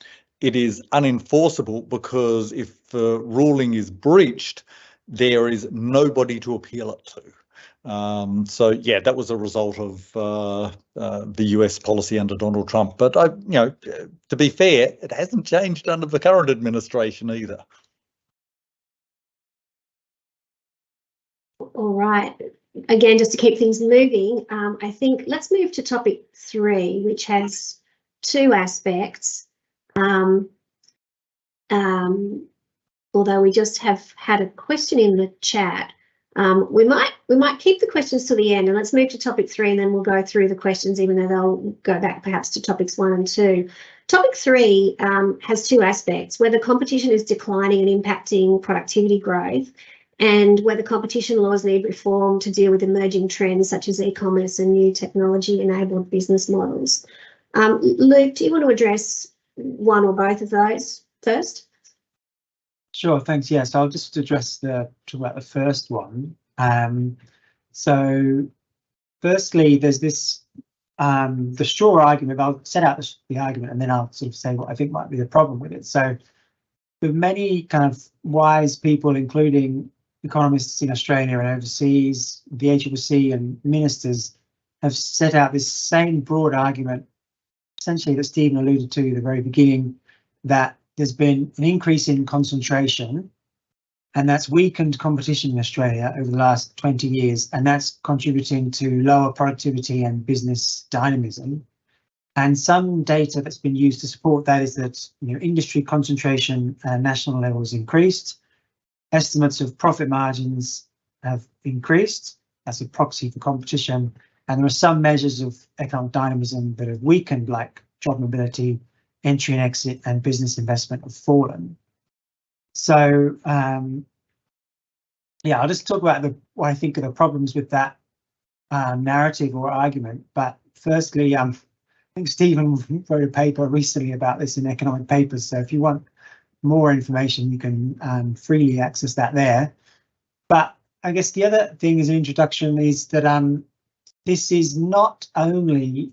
It is unenforceable because if the ruling is breached, there is nobody to appeal it to. So yeah, that was a result of the US policy under Donald Trump. But to be fair, it hasn't changed under the current administration either. All right. Again, just to keep things moving, I think let's move to topic 3, which has 2 aspects. Although we just have had a question in the chat We might keep the questions to the end, and let's move to topic 3, and then we'll go through the questions, even though they'll go back perhaps to topics 1 and 2. Topic 3 has 2 aspects: whether competition is declining and impacting productivity growth, and whether competition laws need reform to deal with emerging trends such as e-commerce and new technology-enabled business models. Luke, do you want to address one or both of those first? Sure, thanks. Yes, I'll just talk about the first one. So firstly, there's this the straw argument. I'll set out the argument and then I'll sort of say what I think might be the problem with it. So with many kind of wise people, including economists in Australia and overseas, the ACCC and ministers have set out this same broad argument, essentially, that Stephen alluded to at the very beginning, that there's been an increase in concentration, and that's weakened competition in Australia over the last 20 years, and that's contributing to lower productivity and business dynamism. And some data that's been used to support that is that, you know, industry concentration at national level has increased. Estimates of profit margins have increased. That's a proxy for competition. And there are some measures of economic dynamism that have weakened, like job mobility, entry and exit, and business investment have fallen. So, yeah, I'll just talk about what I think are the problems with that narrative or argument. But firstly, I think Stephen wrote a paper recently about this in Economic Papers. So if you want more information, you can freely access that there. But I guess the other thing as an introduction is that this is not only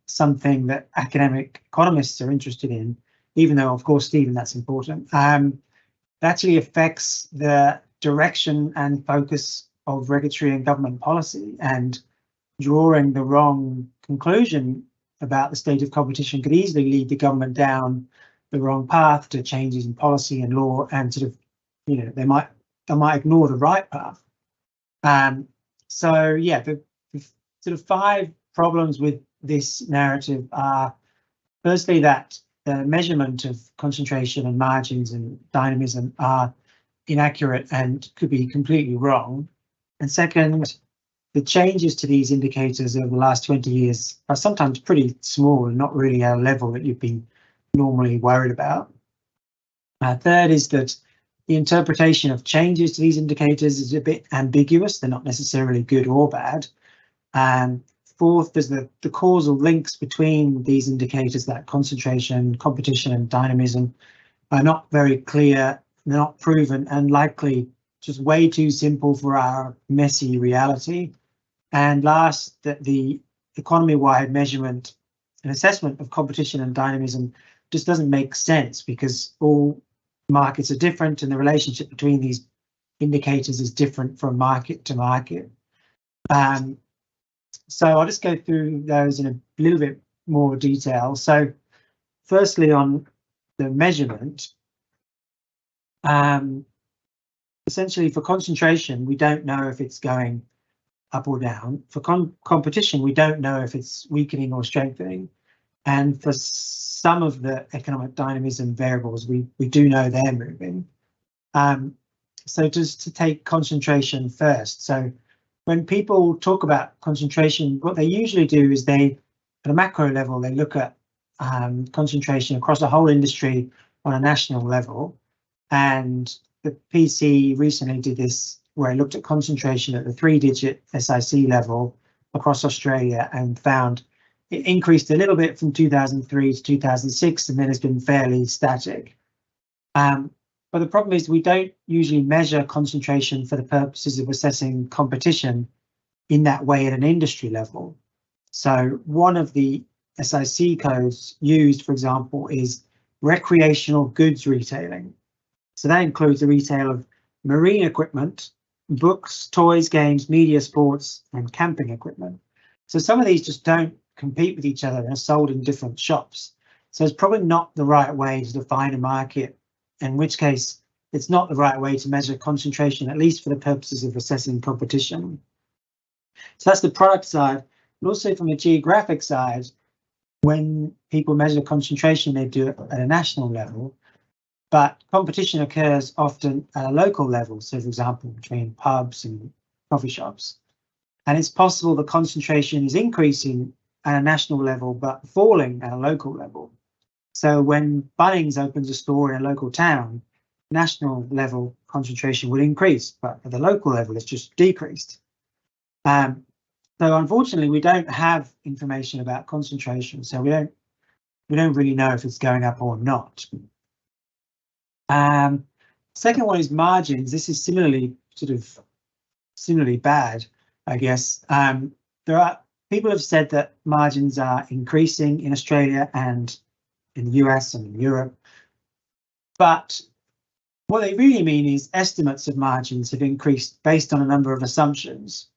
something that academic economists are interested in, even though, of course, Stephen, that's important. It actually affects the direction and focus of regulatory and government policy, and drawing the wrong conclusion about the state of competition could easily lead the government down the wrong path to changes in policy and law, and sort of, you know, they might ignore the right path. So yeah, the sort of 5 problems with this narrative are, firstly, that the measurement of concentration and margins and dynamism are inaccurate and could be completely wrong. And second, the changes to these indicators over the last 20 years are sometimes pretty small and not really at a level that you'd be normally worried about. Third is that the interpretation of changes to these indicators is a bit ambiguous. They're not necessarily good or bad. Fourth, there's the causal links between these indicators, like concentration, competition, and dynamism, are not very clear, they're not proven, and likely just way too simple for our messy reality. And last, that the economy-wide measurement and assessment of competition and dynamism just doesn't make sense, because all markets are different and the relationship between these indicators is different from market to market. So I'll just go through those in a little bit more detail. So firstly, on the measurement, essentially for concentration, we don't know if it's going up or down. For competition, we don't know if it's weakening or strengthening. And for some of the economic dynamism variables, we do know they're moving. So just to take concentration first. So when people talk about concentration, what they usually do is they, at a macro level, they look at concentration across a whole industry on a national level. And the PC recently did this, where it looked at concentration at the 3-digit SIC level across Australia and found it increased a little bit from 2003 to 2006, and then has been fairly static. But the problem is we don't usually measure concentration for the purposes of assessing competition in that way at an industry level. So one of the SIC codes used, for example, is recreational goods retailing. So that includes the retail of marine equipment, books, toys, games, media, sports, and camping equipment. So some of these just don't compete with each other and are sold in different shops. So it's probably not the right way to define a market, in which case it's not the right way to measure concentration, at least for the purposes of assessing competition. So that's the product side, but also from a geographic side, when people measure concentration, they do it at a national level. but competition occurs often at a local level. So, for example, between pubs and coffee shops. And it's possible the concentration is increasing at a national level, but falling at a local level. So when Bunnings opens a store in a local town, national level concentration will increase, but at the local level, it's just decreased. So unfortunately, we don't have information about concentration, so we don't really know if it's going up or not. Second one is margins. This is similarly bad, I guess. People have said that margins are increasing in Australia and in the US and in Europe, but what they really mean is estimates of margins have increased based on a number of assumptions,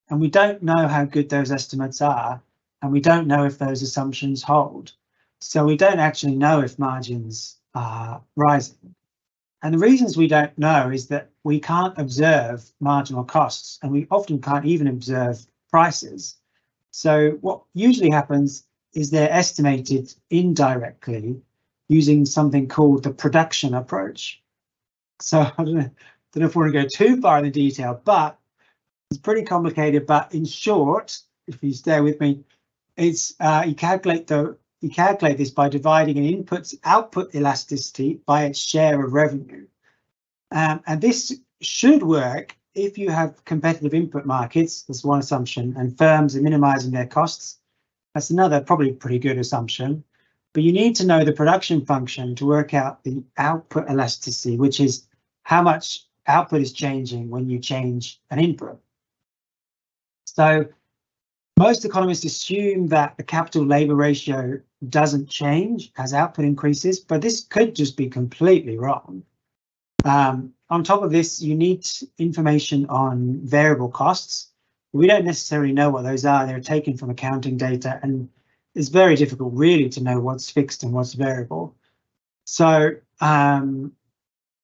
and we don't know how good those estimates are, and we don't know if those assumptions hold. So we don't actually know if margins are rising. And the reasons we don't know is that we can't observe marginal costs, and we often can't even observe prices. So what usually happens is they're estimated indirectly using something called the production approach. So I don't know if we want to go too far in the detail, but it's pretty complicated. But in short, if you stay with me, it's you calculate this by dividing an input's output elasticity by its share of revenue. And this should work if you have competitive input markets. That's one assumption, and firms are minimizing their costs. That's another probably pretty good assumption. But you need to know the production function to work out the output elasticity, which is how much output is changing when you change an input. So most economists assume that the capital labor ratio doesn't change as output increases, but this could just be completely wrong. On top of this, you need information on variable costs. We don't necessarily know what those are. They're taken from accounting data, and it's very difficult really to know what's fixed and what's variable. So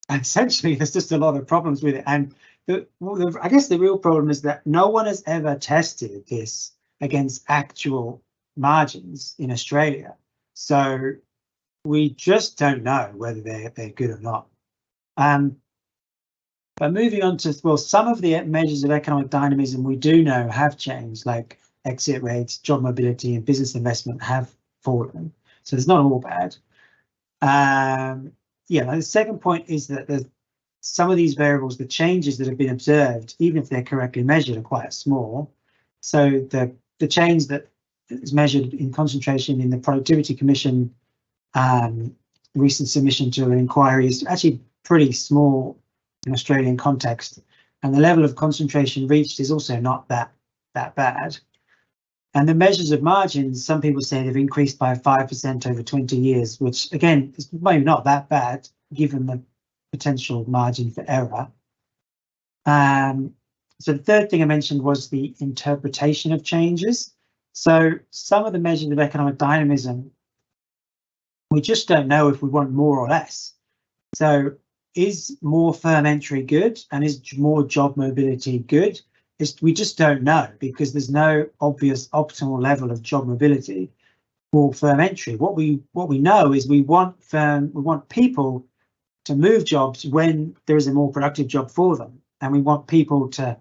essentially, there's just a lot of problems with it. And I guess the real problem is that no one has ever tested this against actual margins in Australia. So we just don't know whether they're good or not. But moving on to, well, some of the measures of economic dynamism we do know have changed, like exit rates, job mobility, and business investment have fallen. So it's not all bad. Yeah, the second point is that some of these variables, the changes that have been observed, even if they're correctly measured, are quite small. So the change that is measured in concentration in the Productivity Commission recent submission to an inquiry is actually pretty small in Australian context, and the level of concentration reached is also not that bad. And the measures of margins, some people say they've increased by 5% over 20 years, which again is maybe not that bad given the potential margin for error. So the third thing I mentioned was the interpretation of changes. So some of the measures of economic dynamism, we just don't know if we want more or less. So is more firm entry good, and is more job mobility good? We just don't know, because there's no obvious optimal level of job mobility for firm entry. What we know is we want people to move jobs when there is a more productive job for them, and we want people to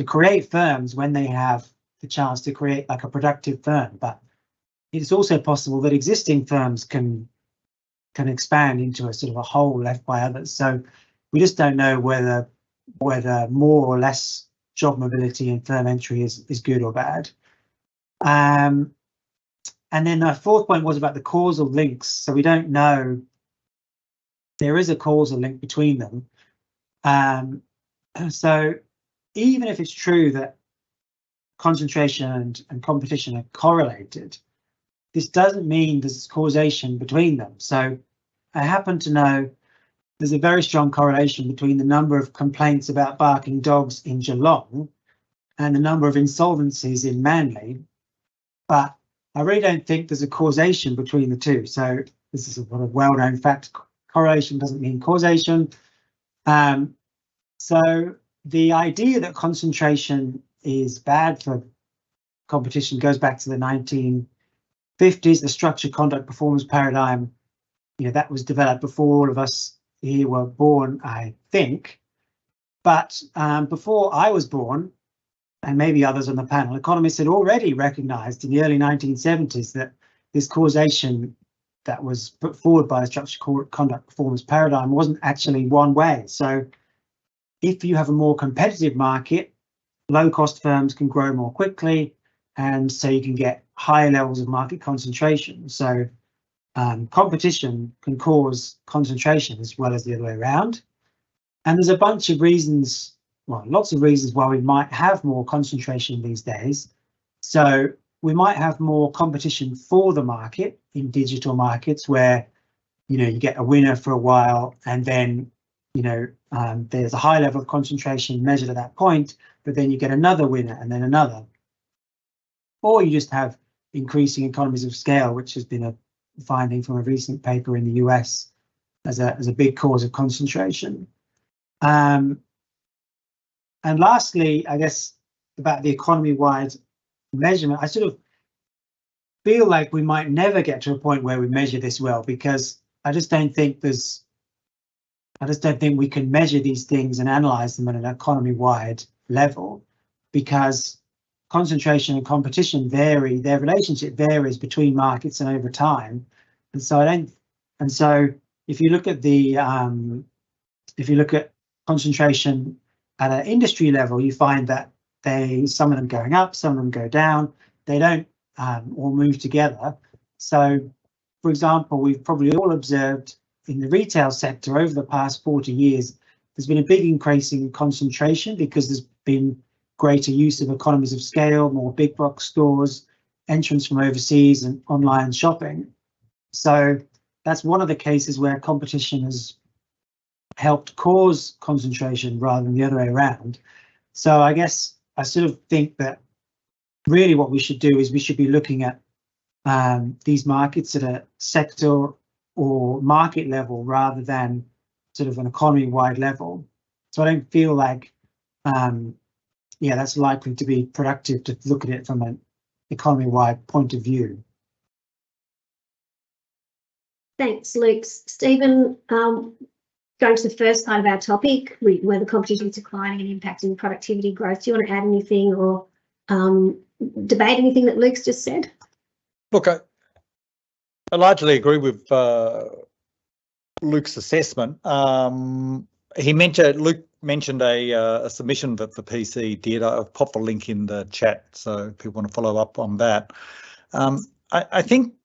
create firms when they have the chance to create like a productive firm. But it's also possible that existing firms can expand into a sort of a hole left by others. So we just don't know whether more or less job mobility and firm entry is good or bad. And then the fourth point was about the causal links. So we don't know there is a causal link between them. So even if it's true that concentration and competition are correlated, this doesn't mean there's causation between them. So I happen to know there's a very strong correlation between the number of complaints about barking dogs in Geelong and the number of insolvencies in Manly, but I really don't think there's a causation between the two. So this is a well-known fact. Correlation doesn't mean causation. So the idea that concentration is bad for competition goes back to the 1950s, the structured conduct performance paradigm. that was developed before all of us here were born, I think. But before I was born, and maybe others on the panel, economists had already recognised in the early 1970s that this causation that was put forward by the structured conduct performance paradigm wasn't actually one way. So if you have a more competitive market, low-cost firms can grow more quickly, and so you can get higher levels of market concentration. So competition can cause concentration as well as the other way around. And there's a bunch of reasons, well, lots of reasons why we might have more concentration these days. So we might have more competition for the market in digital markets where, you get a winner for a while, and then, there's a high level of concentration measured at that point, but then you get another winner and then another. Or you just have increasing economies of scale, which has been a finding from a recent paper in the US as a big cause of concentration. And lastly, I guess about the economy-wide measurement, I sort of feel like we might never get to a point where we measure this well, because I just don't think we can measure these things and analyze them at an economy-wide level, because concentration and competition vary, their relationship varies between markets and over time. And so if you look at concentration at an industry level, you find that some of them going up, some of them go down. They don't all move together. So, for example, we've probably all observed in the retail sector over the past 40 years, there's been a big increase in concentration because there's been greater use of economies of scale, more big box stores, entrance from overseas, and online shopping. So that's one of the cases where competition has helped cause concentration rather than the other way around. So I guess I sort of think that really what we should do is we should be looking at these markets at a sector or market level rather than sort of an economy-wide level. So I don't feel like, that's likely to be productive to look at it from an economy-wide point of view. Thanks, Luke. Stephen, going to the first part of our topic, where the competition is declining and impacting productivity growth. Do you want to add anything or debate anything that Luke's just said? Look, I largely agree with Luke's assessment. Luke mentioned a submission that the PC did. I've popped a link in the chat, so if you want to follow up on that. I think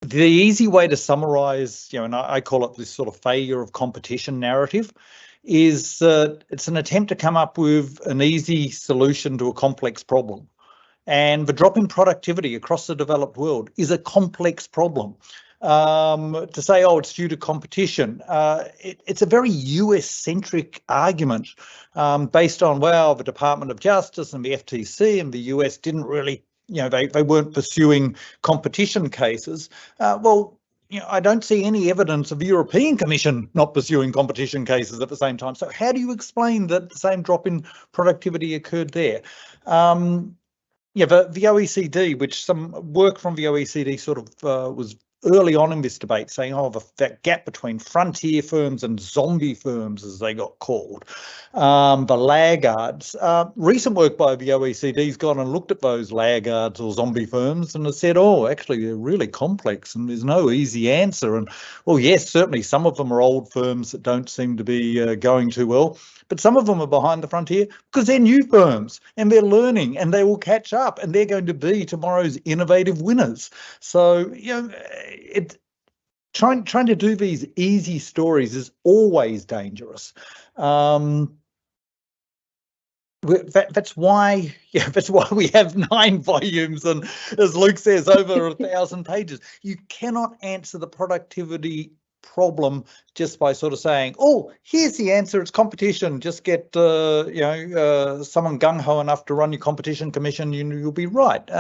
the easy way to summarise, and I call it this sort of failure of competition narrative, is it's an attempt to come up with an easy solution to a complex problem. And the drop in productivity across the developed world is a complex problem. To say, oh, it's due to competition, it's a very US-centric argument based on, well, the Department of Justice and the FTC and the US didn't really, they weren't pursuing competition cases. I don't see any evidence of the European Commission not pursuing competition cases at the same time. So how do you explain that the same drop in productivity occurred there? The OECD, which some work from the OECD sort of was early on in this debate saying, oh, that gap between frontier firms and zombie firms, as they got called, the laggards. Recent work by the OECD has gone and looked at those laggards or zombie firms and has said, oh, actually, they're really complex and there's no easy answer. And, well, yes, certainly some of them are old firms that don't seem to be going too well, but some of them are behind the frontier because they're new firms and they're learning and they will catch up and they're going to be tomorrow's innovative winners. So, trying to do these easy stories is always dangerous. That's why we have 9 volumes and, as Luke says, over 1,000 pages. You cannot answer the productivity problem just by sort of saying, oh, here's the answer, it's competition, just get someone gung-ho enough to run your competition commission, you'll be right.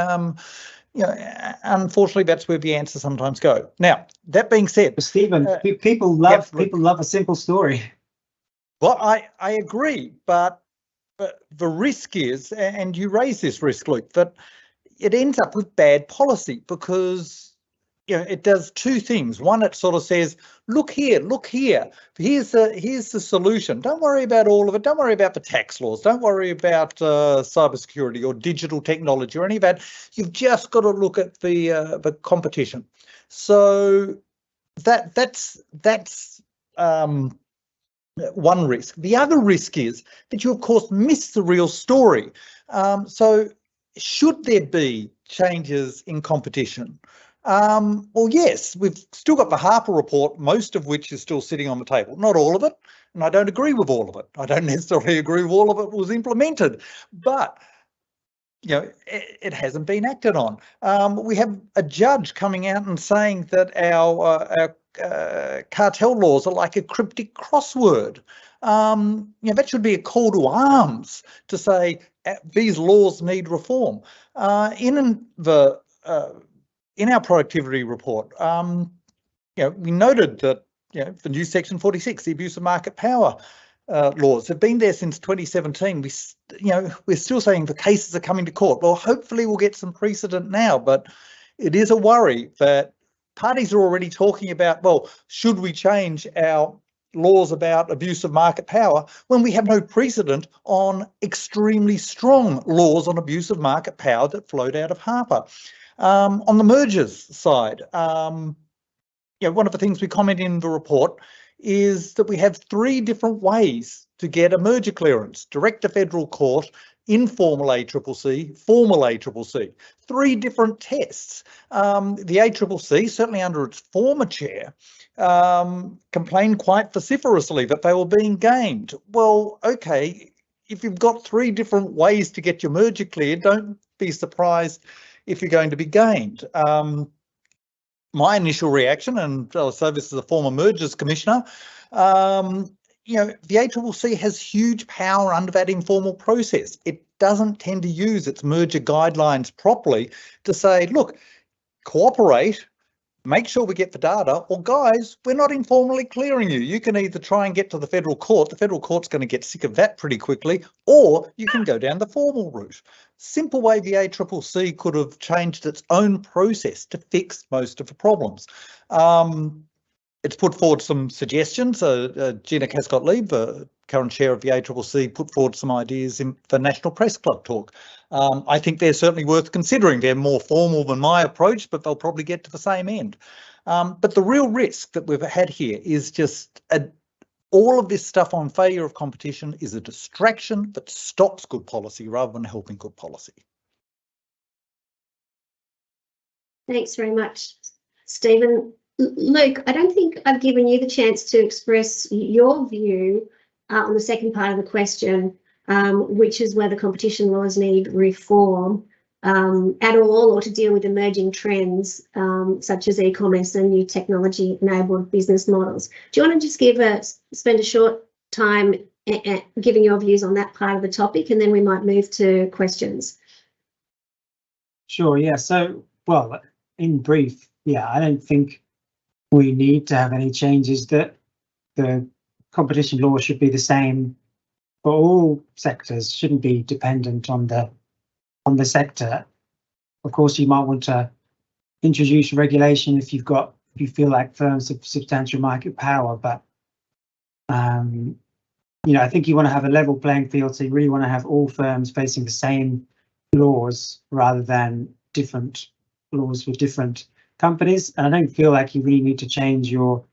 Unfortunately, that's where the answers sometimes go. Now, that being said, Stephen, people love a simple story. Well, I agree, but the risk is, and you raise this risk, Luke, that it ends up with bad policy because it does two things. One, it sort of says, look here, here's the solution. Don't worry about all of it. Don't worry about the tax laws. Don't worry about cybersecurity or digital technology or any of that. You've just got to look at the competition. So that's one risk. The other risk is that you, of course, miss the real story. So should there be changes in competition? Well, yes, we've still got the Harper report, most of which is still sitting on the table. Not all of it, and I don't agree with all of it. I don't necessarily agree with all of it was implemented, but it hasn't been acted on. We have a judge coming out and saying that our cartel laws are like a cryptic crossword. That should be a call to arms to say these laws need reform. In our productivity report, we noted that the new Section 46, the abuse of market power laws, have been there since 2017. We're still saying the cases are coming to court. Well, hopefully we'll get some precedent now, but it is a worry that parties are already talking about, well, should we change our laws about abuse of market power when we have no precedent on extremely strong laws on abuse of market power that flowed out of Harper. On the mergers side, one of the things we comment in the report is that we have 3 different ways to get a merger clearance: direct to federal court, informal ACCC, formal ACCC. 3 different tests. The ACCC, certainly under its former chair, complained quite vociferously that they were being gamed. Well, okay, if you've got 3 different ways to get your merger cleared, don't be surprised if you're going to be gamed. My initial reaction, and I'll say this as a former mergers commissioner, the ACCC has huge power under that informal process. It doesn't tend to use its merger guidelines properly to say, look, cooperate, make sure we get the data, or guys, we're not informally clearing you. You can either try and get to the federal court. The federal court's going to get sick of that pretty quickly, or you can go down the formal route. Simple way the ACCC could have changed its own process to fix most of the problems. It's put forward some suggestions. Gina Cascott-Leib, the current chair of the ACCC, put forward some ideas in the National Press Club talk. I think they're certainly worth considering. They're more formal than my approach, but they'll probably get to the same end. But the real risk that we've had here is just all of this stuff on failure of competition is a distraction that stops good policy rather than helping good policy. Thanks very much, Stephen. Luke, I don't think I've given you the chance to express your view on the second part of the question, which is whether competition laws need reform at all, or to deal with emerging trends such as e-commerce and new technology-enabled business models. Do you want to just spend a short time giving your views on that part of the topic, and then we might move to questions? Sure, yeah. So, well, in brief, yeah, I don't think we need to have any changes. That the competition law should be the same for all sectors, shouldn't be dependent on the sector. Of course, you might want to introduce regulation if you feel like firms have substantial market power, but I think you want to have a level playing field, so you really want to have all firms facing the same laws rather than different laws for different companies. And I don't feel like you really need to change your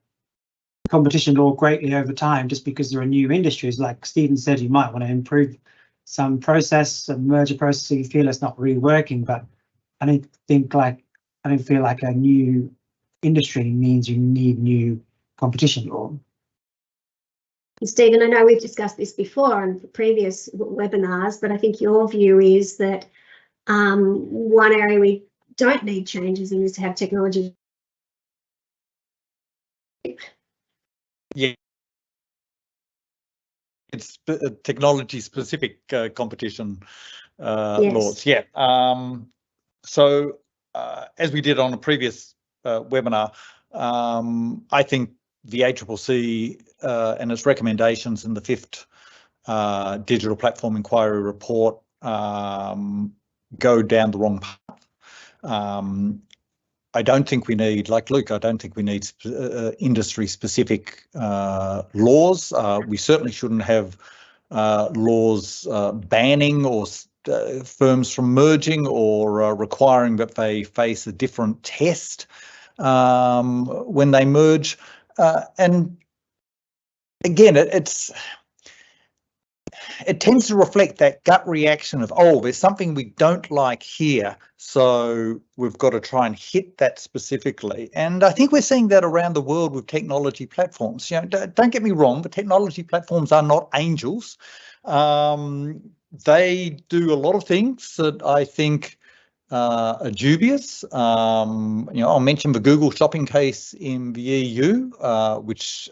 competition law greatly over time just because there are new industries. Like Stephen said, you might want to improve some merger process, so you feel it's not really working. But I don't feel like a new industry means you need new competition law. Stephen, I know we've discussed this before on previous webinars, but I think your view is that one area we don't need changes in is to have technology. Yeah, it's technology-specific competition laws. Yeah. So as we did on a previous webinar, I think the ACCC and its recommendations in the 5th Digital Platform Inquiry report go down the wrong path. I don't think we need, like Luke, I don't think we need industry-specific laws. We certainly shouldn't have laws banning or firms from merging or requiring that they face a different test when they merge. And again, it tends to reflect that gut reaction of, oh, there's something we don't like here, so we've got to try and hit that specifically. And I think we're seeing that around the world with technology platforms. You know, don't get me wrong, the technology platforms are not angels. They do a lot of things that I think are dubious. You know, I'll mention the Google shopping case in the EU, which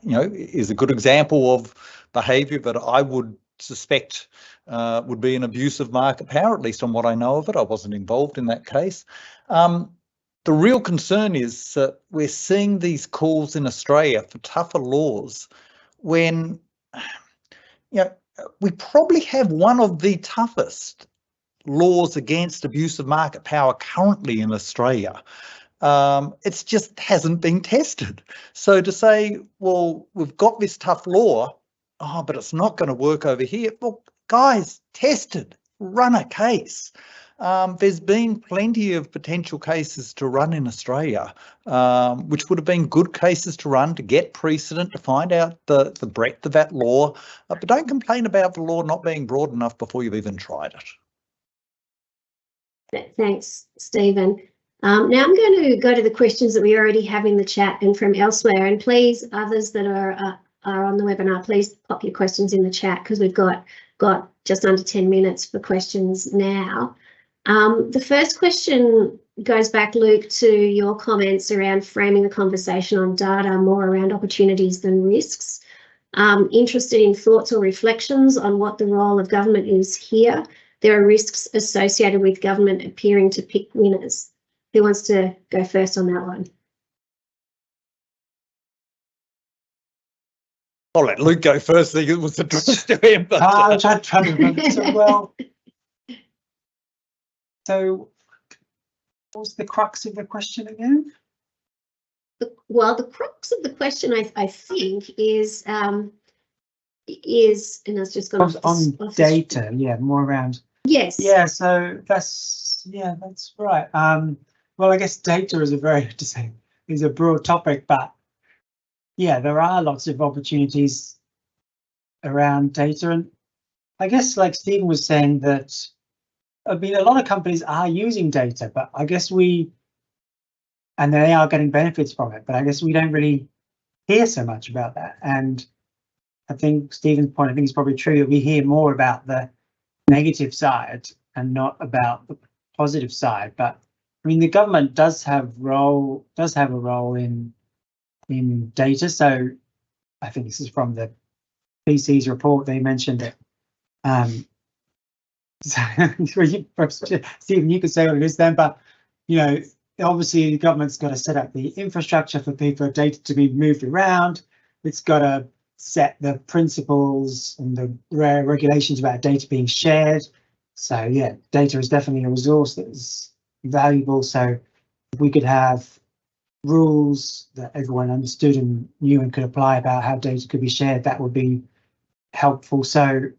you know, is a good example of behaviour that I would suspect would be an abuse of market power, at least on what I know of it. I wasn't involved in that case. The real concern is that we're seeing these calls in Australia for tougher laws when, you know, we probably have one of the toughest laws against abuse of market power currently in Australia. It's just hasn't been tested. So to say, well, we've got this tough law, oh, but it's not going to work over here. Well, guys, test it, run a case. There's been plenty of potential cases to run in Australia, which would have been good cases to run to get precedent, to find out the breadth of that law. But don't complain about the law not being broad enough before you've even tried it. Thanks, Stephen. Now I'm going to go to the questions that we already have in the chat and from elsewhere. And please, others that are on the webinar, please pop your questions in the chat, because we've got just under 10 minutes for questions now. The first question goes back, Luke, to your comments around framing the conversation on data more around opportunities than risks. Interested in thoughts or reflections on what the role of government is here. There are risks associated with government appearing to pick winners. Who wants to go first on that one? I'll let Luke go first. It was addressed to him. But, I'm trying to remember. So what was the crux of the question again? Well, the crux of the question, I think, is, and it's just gone on data, yeah, more around. Yes. Yeah, so that's right. Well, I guess data is a broad topic, but yeah, there are lots of opportunities around data, and I guess, like Stephen was saying, that I mean, a lot of companies are using data, but I guess and they are getting benefits from it, but I guess we don't really hear so much about that. And I think Stephen's point, I think, is probably true, that we hear more about the negative side and not about the positive side. But I mean, the government does have a role in data. So I think this is from the PC's report. They mentioned it. Stephen, you could say what it is then, but you know, obviously the government's got to set up the infrastructure for data to be moved around. It's got to set the principles and the regulations about data being shared. So yeah, data is definitely a resource that is valuable. So if we could have rules that everyone understood and knew and could apply about how data could be shared, that would be helpful. So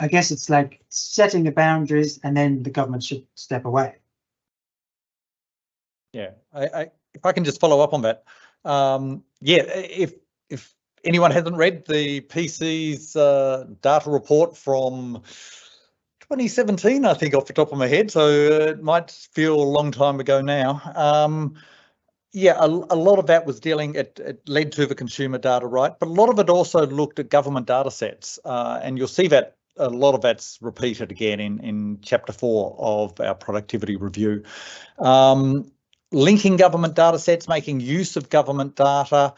I guess it's like setting the boundaries, and then the government should step away. Yeah, if I can just follow up on that. Yeah, if anyone hasn't read the PC's data report from 2017, I think, off the top of my head, so it might feel a long time ago now. Yeah, a lot of that was it led to the consumer data right, but a lot of it also looked at government data sets, and you'll see that a lot of that's repeated again in chapter 4 of our productivity review. Linking government data sets, making use of government data,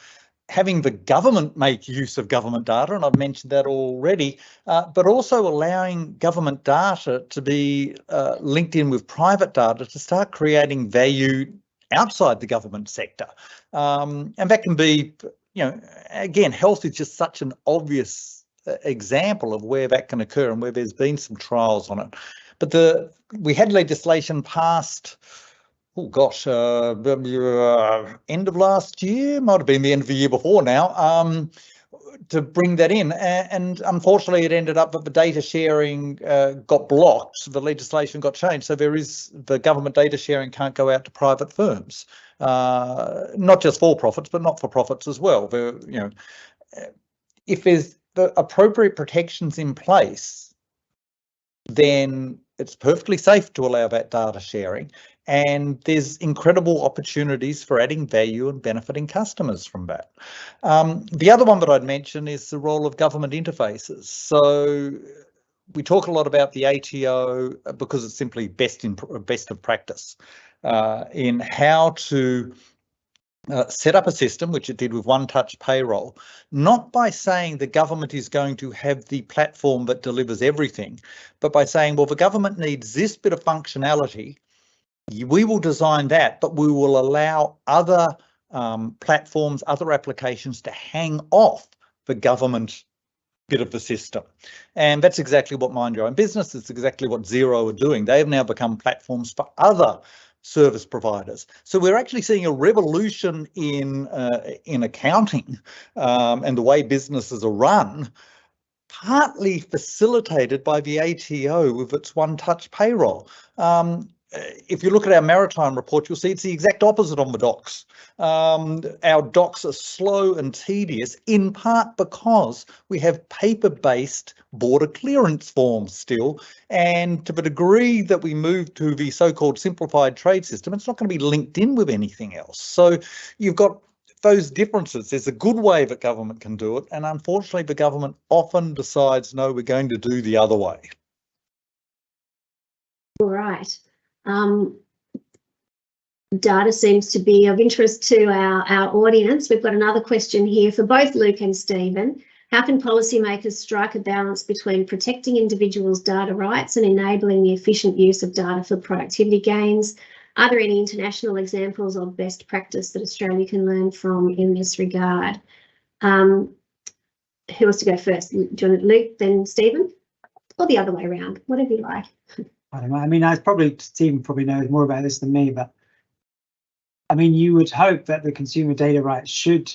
having the government make use of government data, and I've mentioned that already, but also allowing government data to be linked in with private data to start creating value outside the government sector. And that can be, you know, again, health is just such an obvious example of where that can occur and where there's been some trials on it. But we had legislation passed oh gosh, end of last year, might have been the end of the year before now, to bring that in. And unfortunately, it ended up that the data sharing got blocked. The legislation got changed. So the government data sharing can't go out to private firms, not just for profits, but not for profits as well. If there's the appropriate protections in place, then it's perfectly safe to allow that data sharing. And there's incredible opportunities for adding value and benefiting customers from that. The other one that I'd mention is the role of government interfaces. So we talk a lot about the ATO because it's simply best of practice in how to set up a system, which it did with one-touch payroll, not by saying the government is going to have the platform that delivers everything, but by saying, well, the government needs this bit of functionality, we will design that, but we will allow other platforms, other applications to hang off the government bit of the system. And that's exactly what Mind Your Own Business, it's exactly what Xero are doing. They have now become platforms for other service providers. So we're actually seeing a revolution in accounting and the way businesses are run, partly facilitated by the ATO with its one-touch payroll. If you look at our maritime report, you'll see it's the exact opposite on the docks. Our docks are slow and tedious, in part because we have paper-based border clearance forms still. And to the degree that we move to the so-called simplified trade system, it's not going to be linked in with anything else. So you've got those differences. There's a good way that government can do it. And unfortunately, the government often decides, no, we're going to do the other way. All right. Data seems to be of interest to our audience. We've got another question here for both Luke and Stephen. How can policymakers strike a balance between protecting individuals' data rights and enabling the efficient use of data for productivity gains? Are there any international examples of best practice that Australia can learn from in this regard? Who wants to go first? Do you want Luke, then Stephen? Or the other way around, whatever you like. I don't know. I mean, Stephen probably knows more about this than me, but I mean, you would hope that the consumer data rights should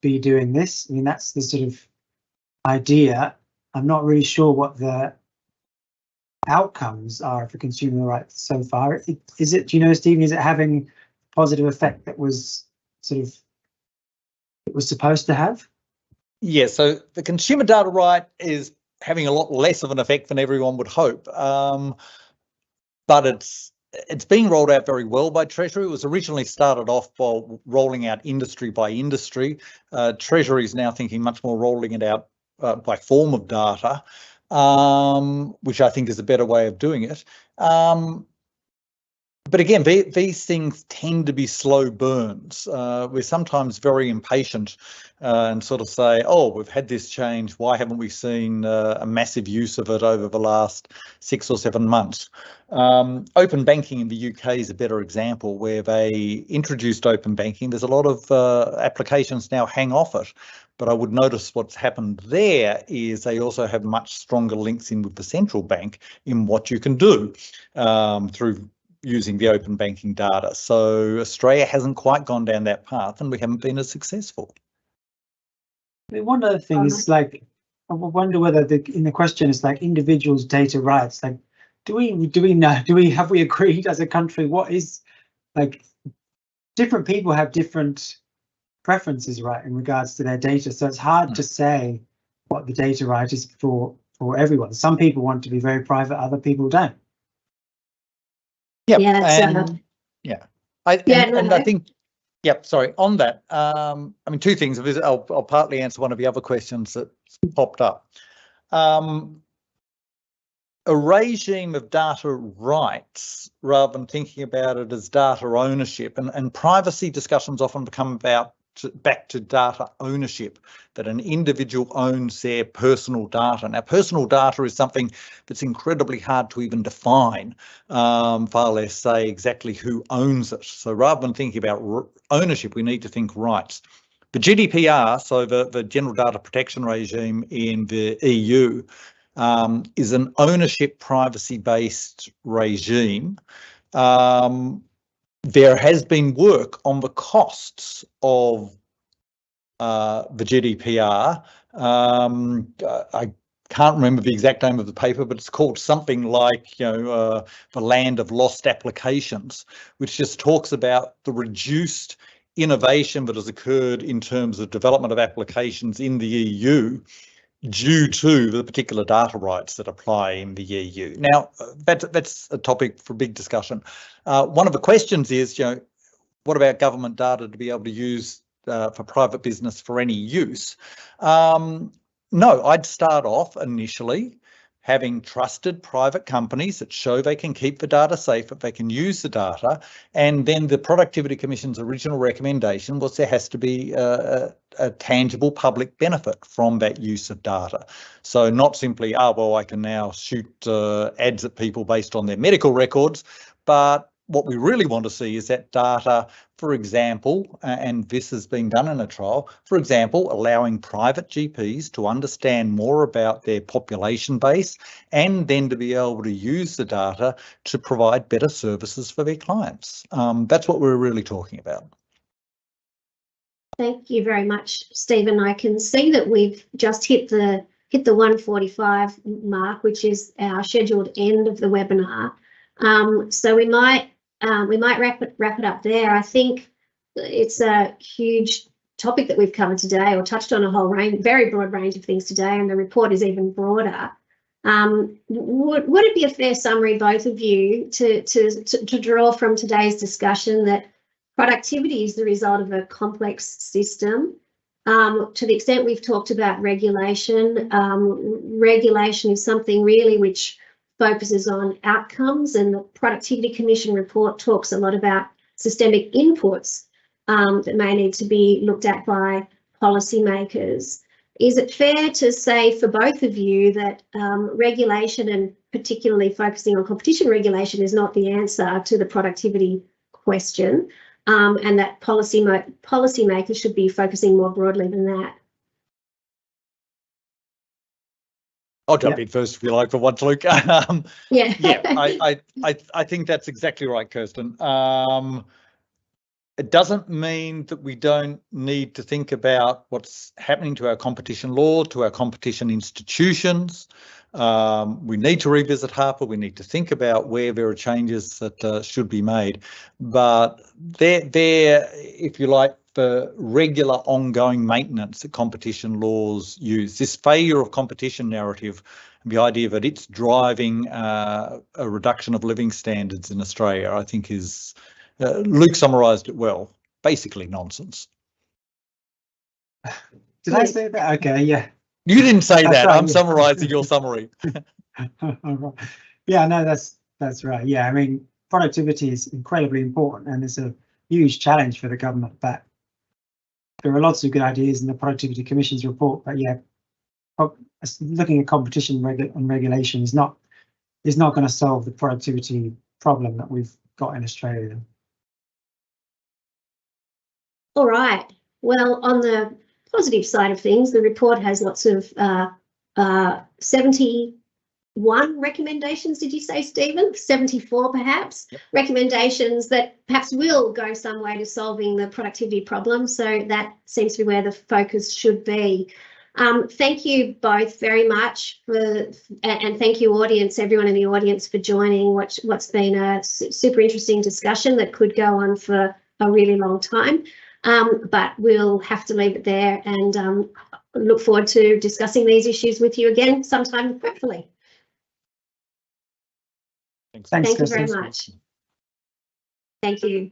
be doing this. I mean, that's the sort of idea. I'm not really sure what the outcomes are for consumer rights so far. Is it, do you know, Stephen, is it having a positive effect that was sort of, it was supposed to have? Yeah, so the consumer data right is having a lot less of an effect than everyone would hope. But it's being rolled out very well by Treasury. It was originally started off by rolling out industry by industry. Treasury is now thinking much more rolling it out by form of data, which I think is a better way of doing it. But again, these things tend to be slow burns. We're sometimes very impatient and sort of say, oh, we've had this change. Why haven't we seen a massive use of it over the last 6 or 7 months? Open banking in the UK is a better example where they introduced open banking. There's a lot of applications now hang off it. But I would notice what's happened there is they also have much stronger links in with the central bank in what you can do through using the open banking data. So Australia hasn't quite gone down that path and we haven't been as successful. I mean, one other thing is like, I wonder whether in the question is like individuals' data rights. Like, have we agreed as a country what is, like, different people have different preferences, right, in regards to their data. So it's hard to say what the data right is for everyone. Some people want to be very private, other people don't. Yep. Yeah, I think, yep, sorry, on that, I mean, two things. I'll partly answer one of the other questions that popped up. A regime of data rights rather than thinking about it as data ownership, and privacy discussions often become back to data ownership, that an individual owns their personal data. Now, personal data is something that's incredibly hard to even define, far less say exactly who owns it. So rather than thinking about ownership, we need to think rights. The GDPR, so the General Data Protection Regime in the EU, is an ownership privacy-based regime there has been work on the costs of the GDPR. I can't remember the exact name of the paper, but it's called something like, the land of lost applications, which just talks about the reduced innovation that has occurred in terms of development of applications in the EU due to the particular data rights that apply in the EU. Now, that's a topic for big discussion. One of the questions is, what about government data to be able to use for private business for any use? No, I'd start off initially having trusted private companies that show they can keep the data safe, that they can use the data. And then the Productivity Commission's original recommendation was there has to be a tangible public benefit from that use of data. So not simply, well, I can now shoot ads at people based on their medical records, but what we really want to see is that data, for example, and this has been done in a trial, for example, allowing private GPs to understand more about their population base and then to be able to use the data to provide better services for their clients. That's what we're really talking about. Thank you very much, Stephen. I can see that we've just hit the 1:45 mark, which is our scheduled end of the webinar. So we might wrap it up there. I think it's a huge topic that we've covered today, or touched on a whole very broad range of things today, and the report is even broader. Would it be a fair summary, both of you, to draw from today's discussion that productivity is the result of a complex system? To the extent we've talked about regulation, regulation is something really which focuses on outcomes, and the Productivity Commission report talks a lot about systemic inputs that may need to be looked at by policymakers. Is it fair to say for both of you that regulation, and particularly focusing on competition regulation, is not the answer to the productivity question, and that policymakers should be focusing more broadly than that? I'll jump in first if you like for once, Luke. I think that's exactly right, Kirsten. It doesn't mean that we don't need to think about what's happening to our competition law, to our competition institutions. We need to revisit Harper. We need to think about where there are changes that should be made. But they're, if you like, the regular ongoing maintenance that competition laws use. This failure of competition narrative, the idea that it's driving a reduction of living standards in Australia, I think is, Luke summarised it well, basically nonsense. Did I say that? Okay, yeah. You didn't say that. Right, I'm summarising your summary. Yeah, no, that's right. Yeah, I mean, productivity is incredibly important, and it's a huge challenge for the government. But there are lots of good ideas in the Productivity Commission's report. But yeah, looking at competition and regulation is not going to solve the productivity problem that we've got in Australia. All right. Well, on the positive side of things, the report has lots of 71 recommendations, did you say, Stephen? 74 perhaps? Yep. Recommendations that perhaps will go some way to solving the productivity problem. So that seems to be where the focus should be. Thank you both very much and thank you audience, everyone in the audience, for joining what's been a super interesting discussion that could go on for a really long time. But we'll have to leave it there, and look forward to discussing these issues with you again sometime, hopefully. Thanks, Thank you very much. Thank you.